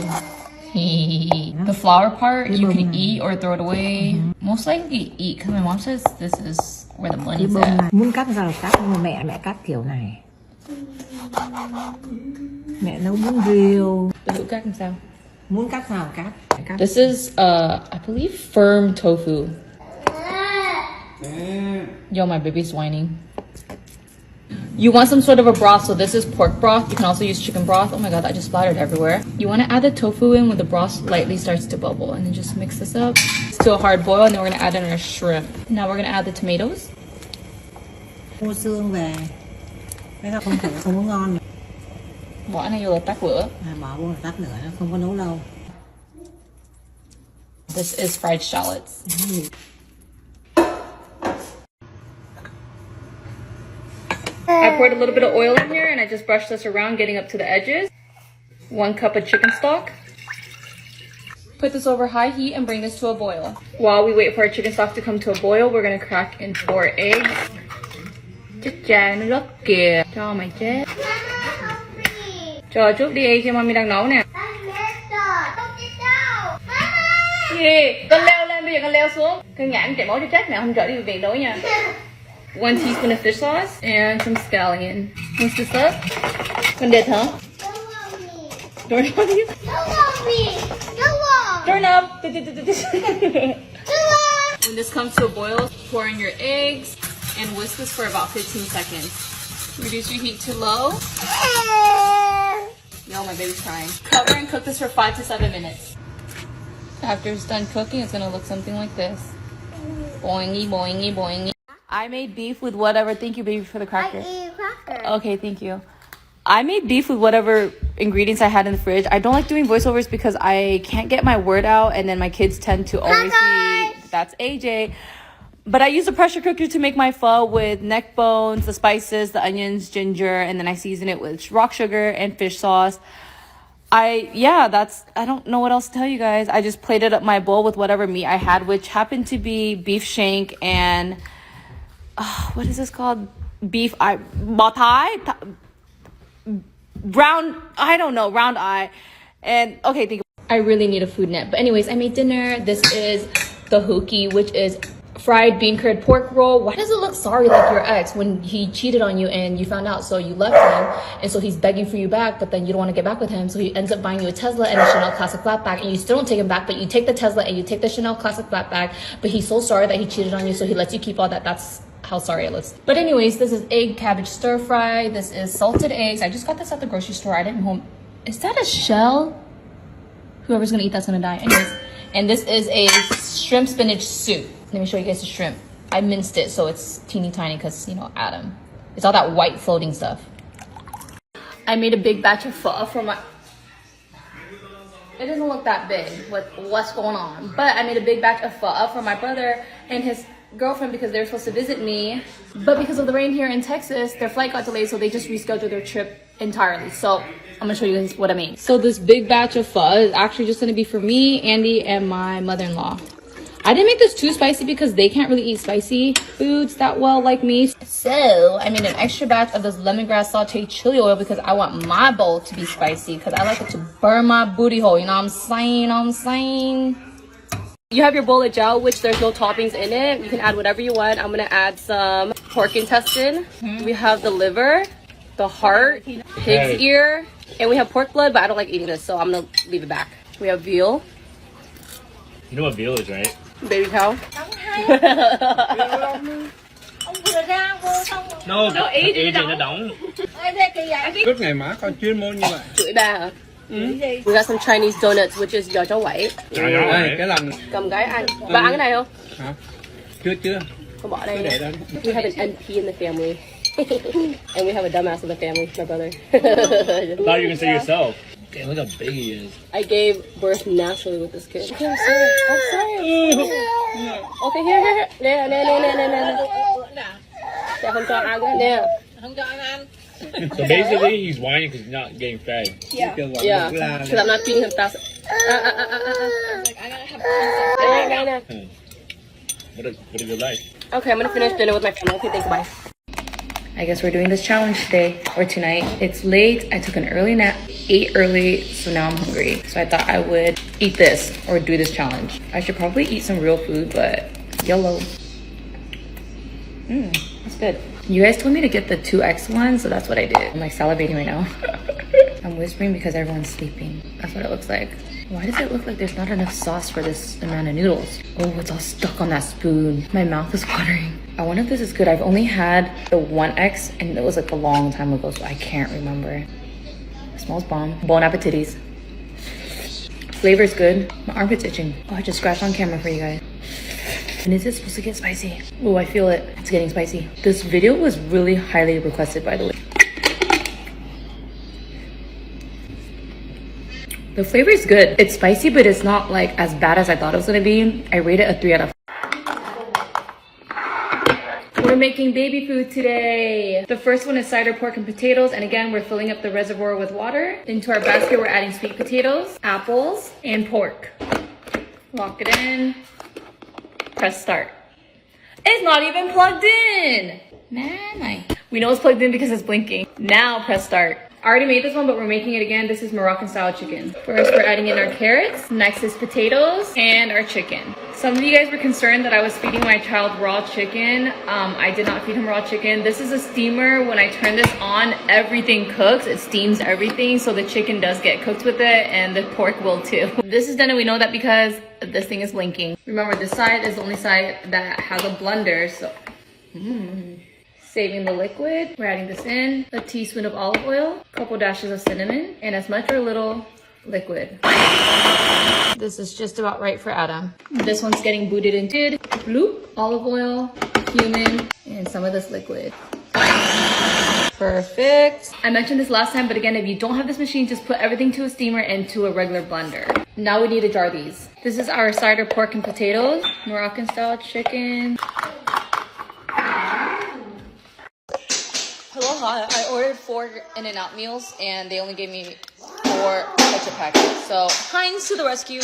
The flour part you can eat or throw it away. Most likely eat because my mom says this is where the money's at. Muốn cắt ra là cắt, nhưng mà mẹ cắt kiểu này. Mẹ nấu bún riêu. Tự cắt làm sao? Muốn cắt sao cắt. This is I believe firm tofu. Yo, my baby's whining. You want some sort of a broth, so this is pork broth. You can also use chicken broth. Oh my god, that just splattered everywhere. You want to add the tofu in when the broth slightly starts to bubble, and then just mix this up to a hard boil, and then we're going to add in our shrimp. Now we're going to add the tomatoes. Mua xương về. Cái đó không thể không có ngon. Bỏ này vô là tắt lửa. Bỏ vô là tắt lửa, nó không có nấu lâu. This is fried shallots. I poured a little bit of oil in here and I just brushed this around, getting up to the edges. 1 cup of chicken stock. Put this over high heat and bring this to a boil. While we wait for our chicken stock to come to a boil, we're gonna crack in 4 eggs. Chết cha nó rất kìa. Cho mày chết. Chờ chút đi cho mami đang nấu nè. Gì? Con leo lên, bây giờ con leo xuống. Con nhãn chảy máu cho chết mẹ, không trở đi bệnh viện đâu nha. 1 teaspoon of fish sauce and some scallion. What's this up? Con dead, huh? Don't want you? Turn up! When this comes to a boil, pour in your eggs and whisk this for about 15 seconds. Reduce your heat to low. Yo, my baby's crying. Cover and cook this for 5 to 7 minutes. After it's done cooking, it's gonna look something like this. Boingy, boingy, boingy. I made beef with whatever. Thank you, baby, for the cracker. I ate cracker. Okay, thank you. I made beef with whatever ingredients I had in the fridge. I don't like doing voiceovers because I can't get my word out, and then my kids tend to always be, that's AJ. But I use a pressure cooker to make my pho with neck bones, the spices, the onions, ginger, and then I season it with rock sugar and fish sauce. I don't know what else to tell you guys. I just plated up my bowl with whatever meat I had, which happened to be beef shank and what is this called? Beef eye, round eye. And okay, I really need a food net. But anyways, I made dinner. This is the hoki, which is fried bean curd pork roll. Why does it look sorry like your ex when he cheated on you and you found out, so you left him, and so he's begging for you back, but then you don't want to get back with him, so he ends up buying you a Tesla and a Chanel Classic Flatback, and you still don't take him back, but you take the Tesla and you take the Chanel Classic Flatback, but he's so sorry that he cheated on you, so he lets you keep all that. That's how sorry it looks. But anyways, this is egg cabbage stir fry. This is salted eggs. I just got this at the grocery store. I didn't home. Is that a shell? Whoever's gonna eat that's gonna die. Anyways, and this is a shrimp spinach soup. Let me show you guys the shrimp. I minced it so it's teeny tiny because, you know, Adam. It's all that white floating stuff. I made a big batch of pho for my... It doesn't look that big with what's going on. But I made a big batch of pho for my brother and his girlfriend because they were supposed to visit me. But because of the rain here in Texas, their flight got delayed, so they just rescheduled their trip entirely. So I'm gonna show you guys what I made. So this big batch of pho is actually just gonna be for me, Andy, and my mother-in-law. I didn't make this too spicy because they can't really eat spicy foods that well like me. So I made an extra batch of this lemongrass sauteed chili oil because I want my bowl to be spicy because I like it to burn my booty hole. You know what I'm saying? You have your bowl of gel, which there's no toppings in it. You can add whatever you want. I'm gonna add some pork intestine. We have the liver, the heart, pig's ear, and we have pork blood, but I don't like eating this, so I'm gonna leave it back. We have veal. You know what veal is, right? Baby cow. No, No, Asian nó đóng. Trước ngày má con chuyên môn như vậy. Chuỗi ba hả? We got some Chinese donuts, which is giò cháo quẩy. Đây, cái lần Cầm cái ăn. Bà ăn cái này không? hả? Chưa. Con bỏ đây. Để đây. We have an NP in the family. And we have a dumbass in the family, my brother. Thought you were gonna say yourself. Damn, look how big he is. I gave birth naturally with this kid. Okay, I'm sorry. Okay, here. Nè. Dạ không cho ăn nữa. Nè. So basically, he's whining because he's not getting fed. Yeah, La because I'm not feeding him fast. What a good life. Okay, I'm gonna finish dinner with my family. Okay, thanks, bye. I guess we're doing this challenge today or tonight. It's late. I took an early nap, ate early, so now I'm hungry. So I thought I would eat this or do this challenge. I should probably eat some real food, but YOLO. That's good. You guys told me to get the 2X one, so that's what I did. I'm like salivating right now. I'm whispering because everyone's sleeping. That's what it looks like. Why does it look like there's not enough sauce for this amount of noodles? Oh, it's all stuck on that spoon. My mouth is watering. I wonder if this is good. I've only had the 1X and it was like a long time ago, so I can't remember. It smells bomb. Bon appetites. Flavor's good. My armpit's itching. Oh, I just scratched on camera for you guys. And is it supposed to get spicy? Oh, I feel it. It's getting spicy. This video was really highly requested, by the way. The flavor is good. It's spicy, but it's not like as bad as I thought it was gonna be. I rate it a 3 out of 5. We're making baby food today. The first one is cider pork and potatoes. And again, we're filling up the reservoir with water. Into our basket, we're adding sweet potatoes, apples, and pork. Lock it in. Press start. It's not even plugged in. Man, we know it's plugged in because it's blinking. Now press start. I already made this one, but we're making it again. This is Moroccan style chicken. First, we're adding in our carrots. Next is potatoes and our chicken. Some of you guys were concerned that I was feeding my child raw chicken. I did not feed him raw chicken. This is a steamer. When I turn this on, everything cooks. It steams everything, so the chicken does get cooked with it, and the pork will too. This is done, and we know that because this thing is blinking. Remember, this side is the only side that has a blender, so... Saving the liquid, we're adding this in, a teaspoon of olive oil, a couple dashes of cinnamon, and as much or little liquid. This is just about right for Adam. This one's getting booted into bloop, olive oil, cumin, and some of this liquid. Perfect. I mentioned this last time, but again, if you don't have this machine, just put everything to a steamer and to a regular blender. Now we need to jar these. This is our cider pork and potatoes, Moroccan style chicken. Hello, hi. I ordered 4 In-N-Out meals and they only gave me 4 ketchup packets. So Heinz to the rescue.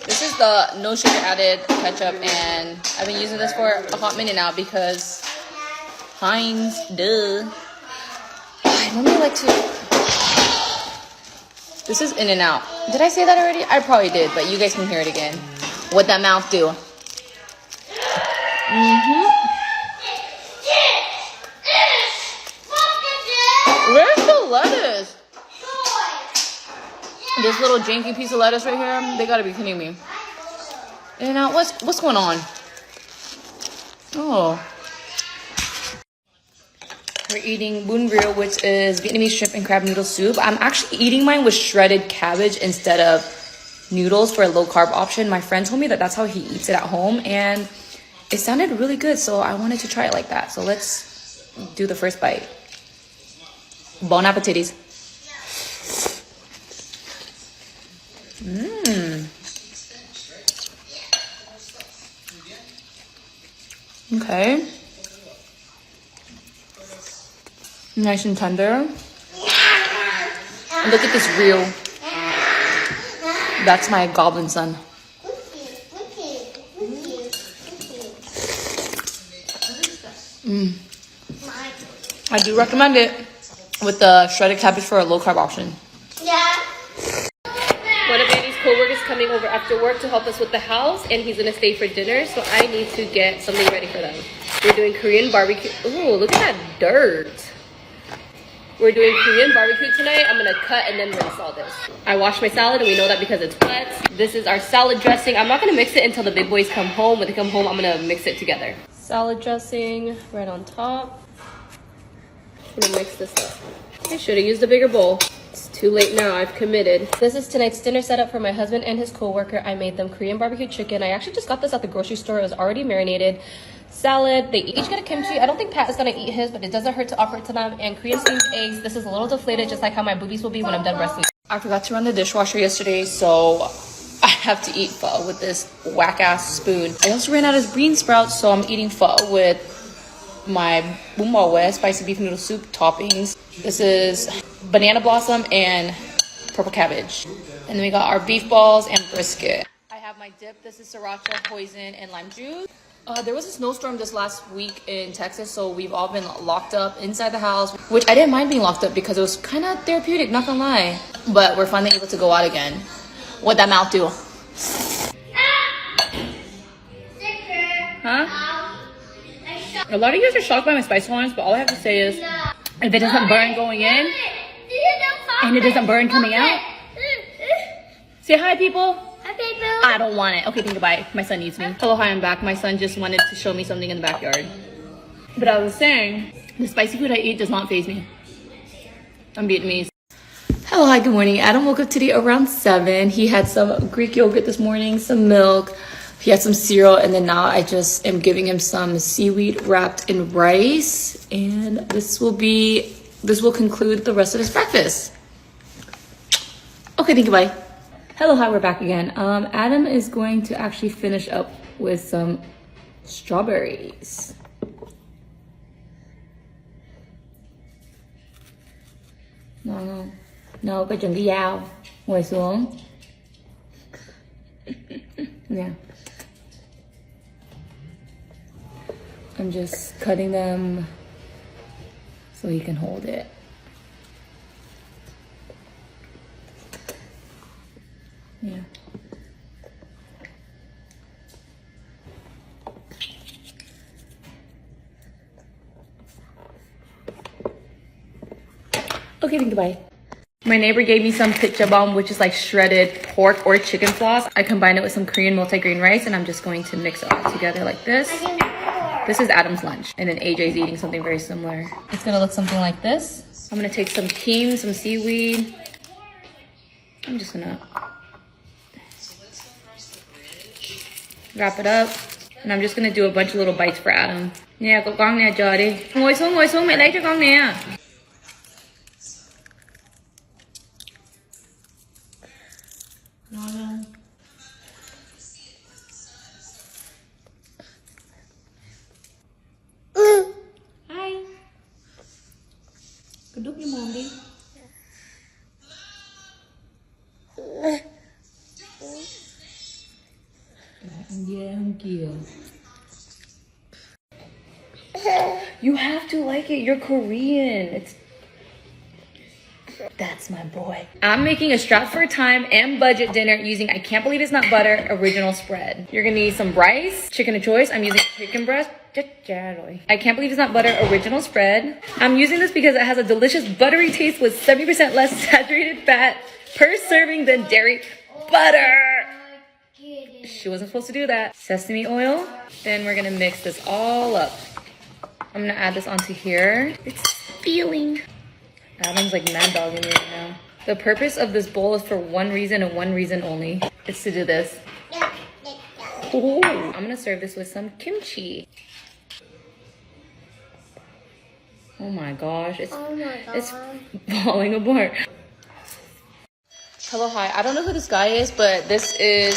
This is the no sugar added ketchup and I've been using this for a hot minute now because Heinz, duh. I normally like to... This is In-N-Out. Did I say that already? I probably did, but you guys can hear it again. What that mouth do? Where's the lettuce? This little janky piece of lettuce right here, they gotta be kidding me. And now what's going on? Oh. We're eating bún riêu, which is Vietnamese shrimp and crab noodle soup. I'm actually eating mine with shredded cabbage instead of noodles for a low carb option. My friend told me that that's how he eats it at home and it sounded really good, so I wanted to try it like that. So let's do the first bite. Bon appétit. Okay. Nice and tender. Look at this reel. That's my goblin son. I do recommend it with the shredded cabbage for a low carb option. Yeah. One of Andy's co-workers coming over after work to help us with the house, and he's gonna stay for dinner, so I need to get something ready for them. We're doing Korean barbecue. Ooh, look at that dirt. We're doing Korean barbecue tonight. I'm gonna cut and then rinse all this. I washed my salad, and we know that because it's wet. This is our salad dressing. I'm not gonna mix it until the big boys come home. When they come home, I'm gonna mix it together. Salad dressing right on top. I'm gonna mix this up. I should have used a bigger bowl. It's too late now, I've committed. This is tonight's dinner setup for my husband and his co-worker. I made them Korean barbecue chicken. I actually just got this at the grocery store. It was already marinated. Salad, they each get a kimchi. I don't think Pat is gonna eat his, but it doesn't hurt to offer it to them. And Korean steamed eggs. This is a little deflated, just like how my boobies will be when I'm done breastfeeding. I forgot to run the dishwasher yesterday, so I have to eat pho with this whack-ass spoon. I also ran out of bean sprouts, so I'm eating pho with my bumbawe spicy beef noodle soup toppings. This is banana blossom and purple cabbage. And then we got our beef balls and brisket. I have my dip. This is sriracha, hoisin, and lime juice. There was a snowstorm this last week in Texas, so we've all been locked up inside the house, which I didn't mind being locked up because it was kind of therapeutic, not gonna lie. But we're finally able to go out again. What'd that mouth do? Huh? A lot of you guys are shocked by my spice tolerance, but all I have to say is, if it doesn't burn going in, and it doesn't burn coming out, say hi, people. I don't want it. Okay, think goodbye. My son needs me. Hello, hi, I'm back. My son just wanted to show me something in the backyard. But I was saying, the spicy food I eat does not faze me. I'm Vietnamese. Hello, hi, good morning. Adam woke up today around 7. He had some Greek yogurt this morning, some milk. He had some cereal, and then now I just am giving him some seaweed wrapped in rice. And this will conclude the rest of his breakfast. Okay, thank you, bye. Hello, hi, we're back again. Adam is going to actually finish up with some strawberries. No, có chừng cái dao. Ngồi xuống. Yeah. I'm just cutting them so he can hold it. Yeah. Okay, then goodbye. My neighbor gave me some pitjabam, which is like shredded pork or chicken floss. I combined it with some Korean multigrain rice, and I'm just going to mix it all together like this. This is Adam's lunch, and then AJ's eating something very similar. It's gonna look something like this. I'm gonna take some kim, some seaweed. I'm just gonna wrap it up, and I'm just gonna do a bunch of little bites for Adam. Nè, con nè, chờ đi. Ngồi xuống, mẹ lấy cho con nè. Hi. Cứ đút vô mồm đi. You have to like it. You're Korean. That's my boy. I'm making a Stratford time and budget dinner using I Can't Believe It's Not Butter original spread. You're gonna need some rice, chicken of choice. I'm using chicken breast. I Can't Believe It's Not Butter original spread. I'm using this because it has a delicious buttery taste with 70% less saturated fat per serving than dairy butter. She wasn't supposed to do that. Sesame oil. Then we're gonna mix this all up. I'm gonna add this onto here. It's feeling. Adam's like mad dogging me right now. The purpose of this bowl is for one reason and one reason only. It's to do this. Ooh. I'm gonna serve this with some kimchi. Oh my gosh, it's falling apart. Hello, hi. I don't know who this guy is, but this is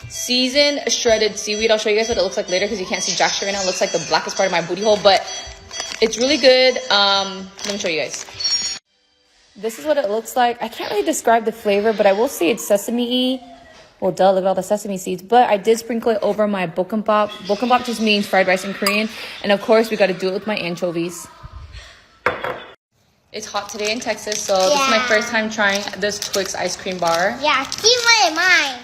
seasoned shredded seaweed. I'll show you guys what it looks like later because you can't see jack shit right now. It looks like the blackest part of my booty hole, but it's really good. Let me show you guys. This is what it looks like. I can't really describe the flavor, but I will say it's sesame-y. Well, duh, look at all the sesame seeds. But I did sprinkle it over my bokkeumbap. Bokkeumbap just means fried rice in Korean. And of course, we got to do it with my anchovies. It's hot today in Texas, so this is my first time trying this Twix ice cream bar. Yeah, see mine.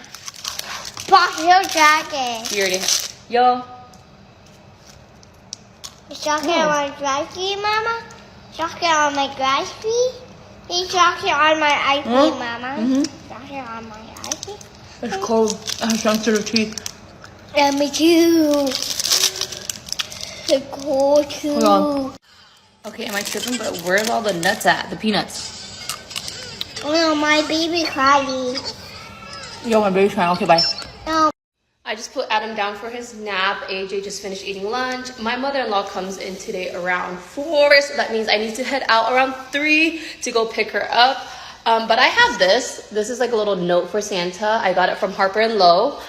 Box your jacket. You already Yo. Chocolate on my dry feet, Mama. Chocolate on my dry feet. Hey, chocolate on my ice cream, Mama. Chocolate on my ice cream. It's cold. I have sensitive teeth. Yeah, me too. It's cold too. Hold on. Okay, am I tripping? But where's all the nuts at? The peanuts. Oh, my baby crying. Yo, my baby's crying. Okay, bye. No. I just put Adam down for his nap. AJ just finished eating lunch. My mother-in-law comes in today around 4, so that means I need to head out around 3 to go pick her up. But I have this. This is like a little note for Santa. I got it from Harper & Lowe.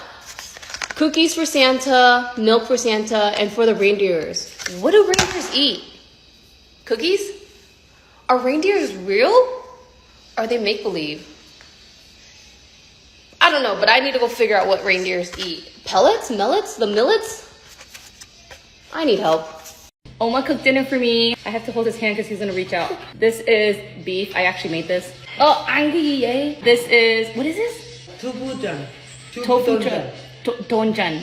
Cookies for Santa, milk for Santa, and for the reindeers. What do reindeers eat? Cookies? Are reindeers real? Or are they make-believe? I don't know, but I need to go figure out what reindeers eat. Pellets? Millets? The millets? I need help. Oma cooked dinner for me. I have to hold his hand because he's gonna reach out. This is beef. I actually made this. Oh, angry. This is, what is this? Tofu donjan.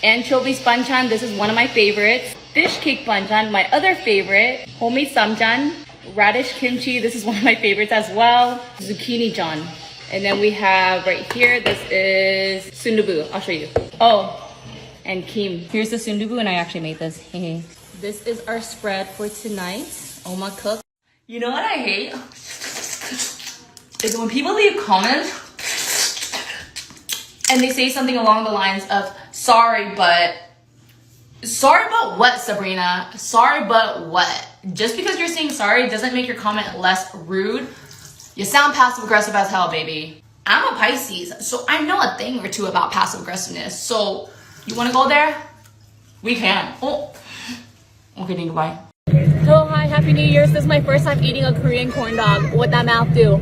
Anchovies banchan. This is one of my favorites. Fish cake banchan, my other favorite. Homemade samjan. Radish kimchi. This is one of my favorites as well. Zucchini jan. And then we have right here, this is sundubu. I'll show you. Oh, and kim. Here's the sundubu, and I actually made this. This is our spread for tonight. Oma cooked. You know what I hate? Is when people leave comments and they say something along the lines of, sorry, but what, Sabrina? Sorry, but what? Just because you're saying sorry doesn't make your comment less rude. You sound passive-aggressive as hell, baby. I'm a Pisces, so I know a thing or two about passive-aggressiveness. So, you want to go there? We can. Oh. Okay, Dingo, bye. Hello, hi, Happy New Year's. This is my first time eating a Korean corn dog. What that mouth do?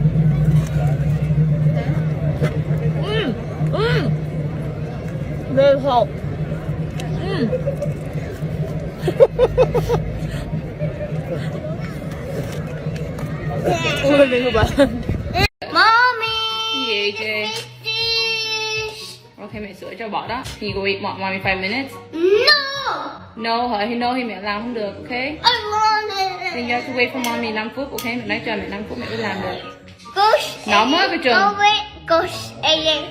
Very hot. Mommy. AJ. Okay, mẹ sửa cho bỏ đó. Can you go eat mommy 5 minutes? No. No hả? No thì mẹ làm không được, okay? I want it. Then you have to wait for mommy 5 phút, okay? Mẹ nói cho mẹ 5 phút mẹ mới làm được. Gosh. Nóng quá cái trường. Oh wait. Gosh. AJ.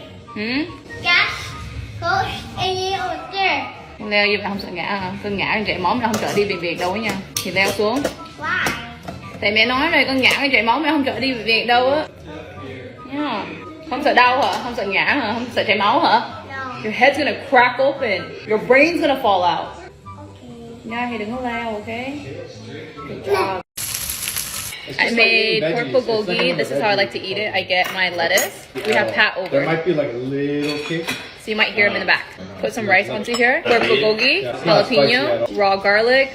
Gosh. Gosh. AJ over there. Leo như vậy không sợ ngã hả? Con ngã chạy máu mẹ không chở đi bệnh viện đâu á nha. Thì leo xuống. Why? Tại mẹ nói rồi, con ngã con chảy máu mẹ không chở đi bệnh viện đâu á. Yeah. Không sợ đau hả? Không sợ ngã hả? Không sợ chảy máu hả? No. Your head's gonna crack open. Your brain's gonna fall out. Okay. Nha, thì đừng có leo, okay? Good job. I made pork bulgogi. This is how I like to eat it. I get my lettuce. We have Pat over. There might be like a little kick. So you might hear him in the back. Put some rice onto here. Pork bulgogi, jalapeno, raw garlic,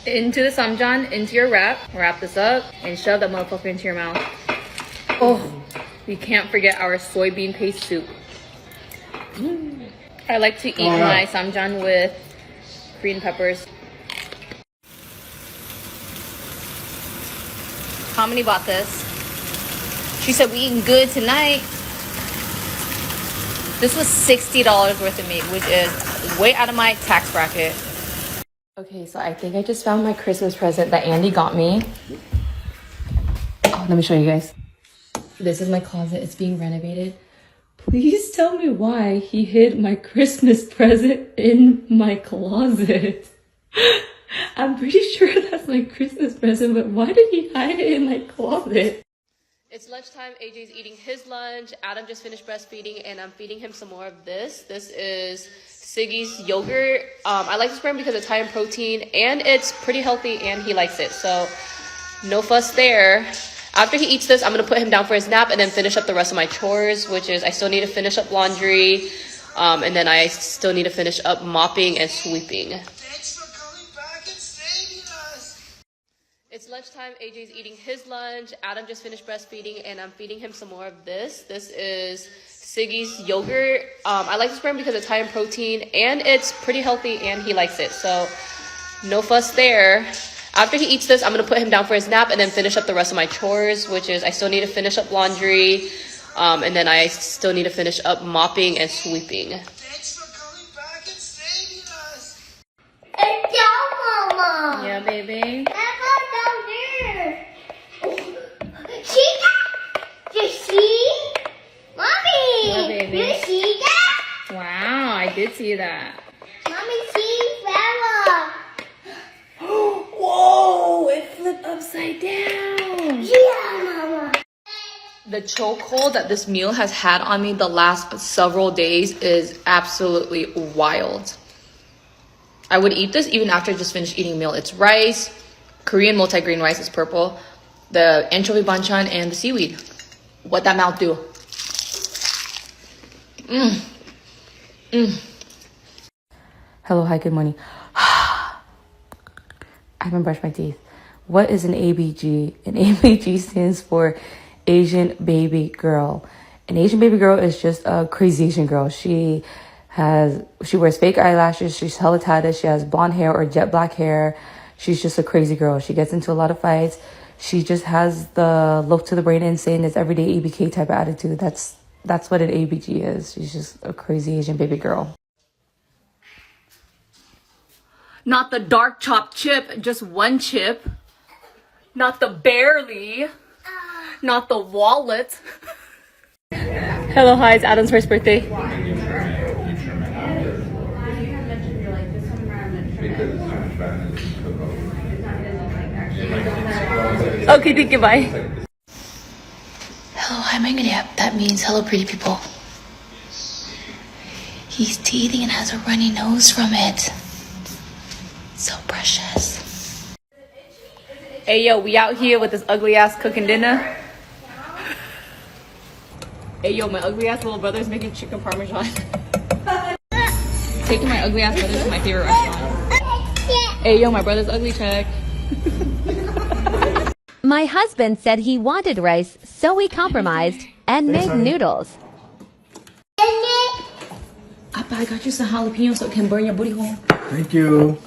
into the samjan, into your wrap. Wrap this up and shove that motherfucker into your mouth. Oh, we can't forget our soybean paste soup. I like to eat my samjan with green peppers. Harmony bought this. She said we eating good tonight. This was $60 worth of meat, which is way out of my tax bracket. Okay, so I think I just found my Christmas present that Andy got me. Oh, let me show you guys. This is my closet. It's being renovated. Please tell me why he hid my Christmas present in my closet. I'm pretty sure that's my Christmas present, but why did he hide it in my closet? It's lunchtime. AJ's eating his lunch. Adam just finished breastfeeding, and I'm feeding him some more of this. This is Siggy's yogurt. I like this brand because it's high in protein, and it's pretty healthy, and he likes it. So, no fuss there. After he eats this, I'm going to put him down for his nap and then finish up the rest of my chores, which is I still need to finish up laundry, and then I still need to finish up mopping and sweeping. It's lunchtime. AJ's eating his lunch. Adam just finished breastfeeding, and I'm feeding him some more of this. This is Siggy's yogurt. I like this brand because it's high in protein, and it's pretty healthy, and he likes it. So no fuss there. After he eats this, I'm going to put him down for his nap and then finish up the rest of my chores, which is I still need to finish up laundry, and then I still need to finish up mopping and sweeping. Thanks for coming back and staying with us. It's your mama. Yeah, baby. You see? Mommy! Yeah, baby. You see that? Wow, I did see that. Mommy, see Bella. Whoa, it flipped upside down. Yeah, Mama. The chokehold that this meal has had on me the last several days is absolutely wild. I would eat this even after I just finished eating a meal. It's rice, Korean multigrain rice is purple, the anchovy banchan, and the seaweed. What that mouth do? Hello, hi, good morning. I haven't brushed my teeth. What is an ABG? An ABG stands for Asian baby girl. An Asian baby girl is just a crazy Asian girl. She wears fake eyelashes. She's hella tatted. She has blonde hair or jet black hair. She's just a crazy girl. She gets into a lot of fights. She just has the look to the brain insane. It's everyday ABK type of attitude. That's what an ABG is. She's just a crazy Asian baby girl. Not the dark chopped chip, just one chip. Not the barely. Not the wallet. Hello, hi, it's Adam's first birthday. Okay, thank you, bye. Hello, hi, my yep. That means hello, pretty people. He's teething and has a runny nose from it. So precious. Hey, yo, we out here with this ugly ass cooking dinner. Hey, yo, my ugly ass little brother's making chicken parmesan. Taking my ugly ass brother to my favorite restaurant. Hey, yo, my brother's ugly check. My husband said he wanted rice, so we compromised and made noodles. Appa, I got you some jalapenos so it can burn your booty hole. Thank you.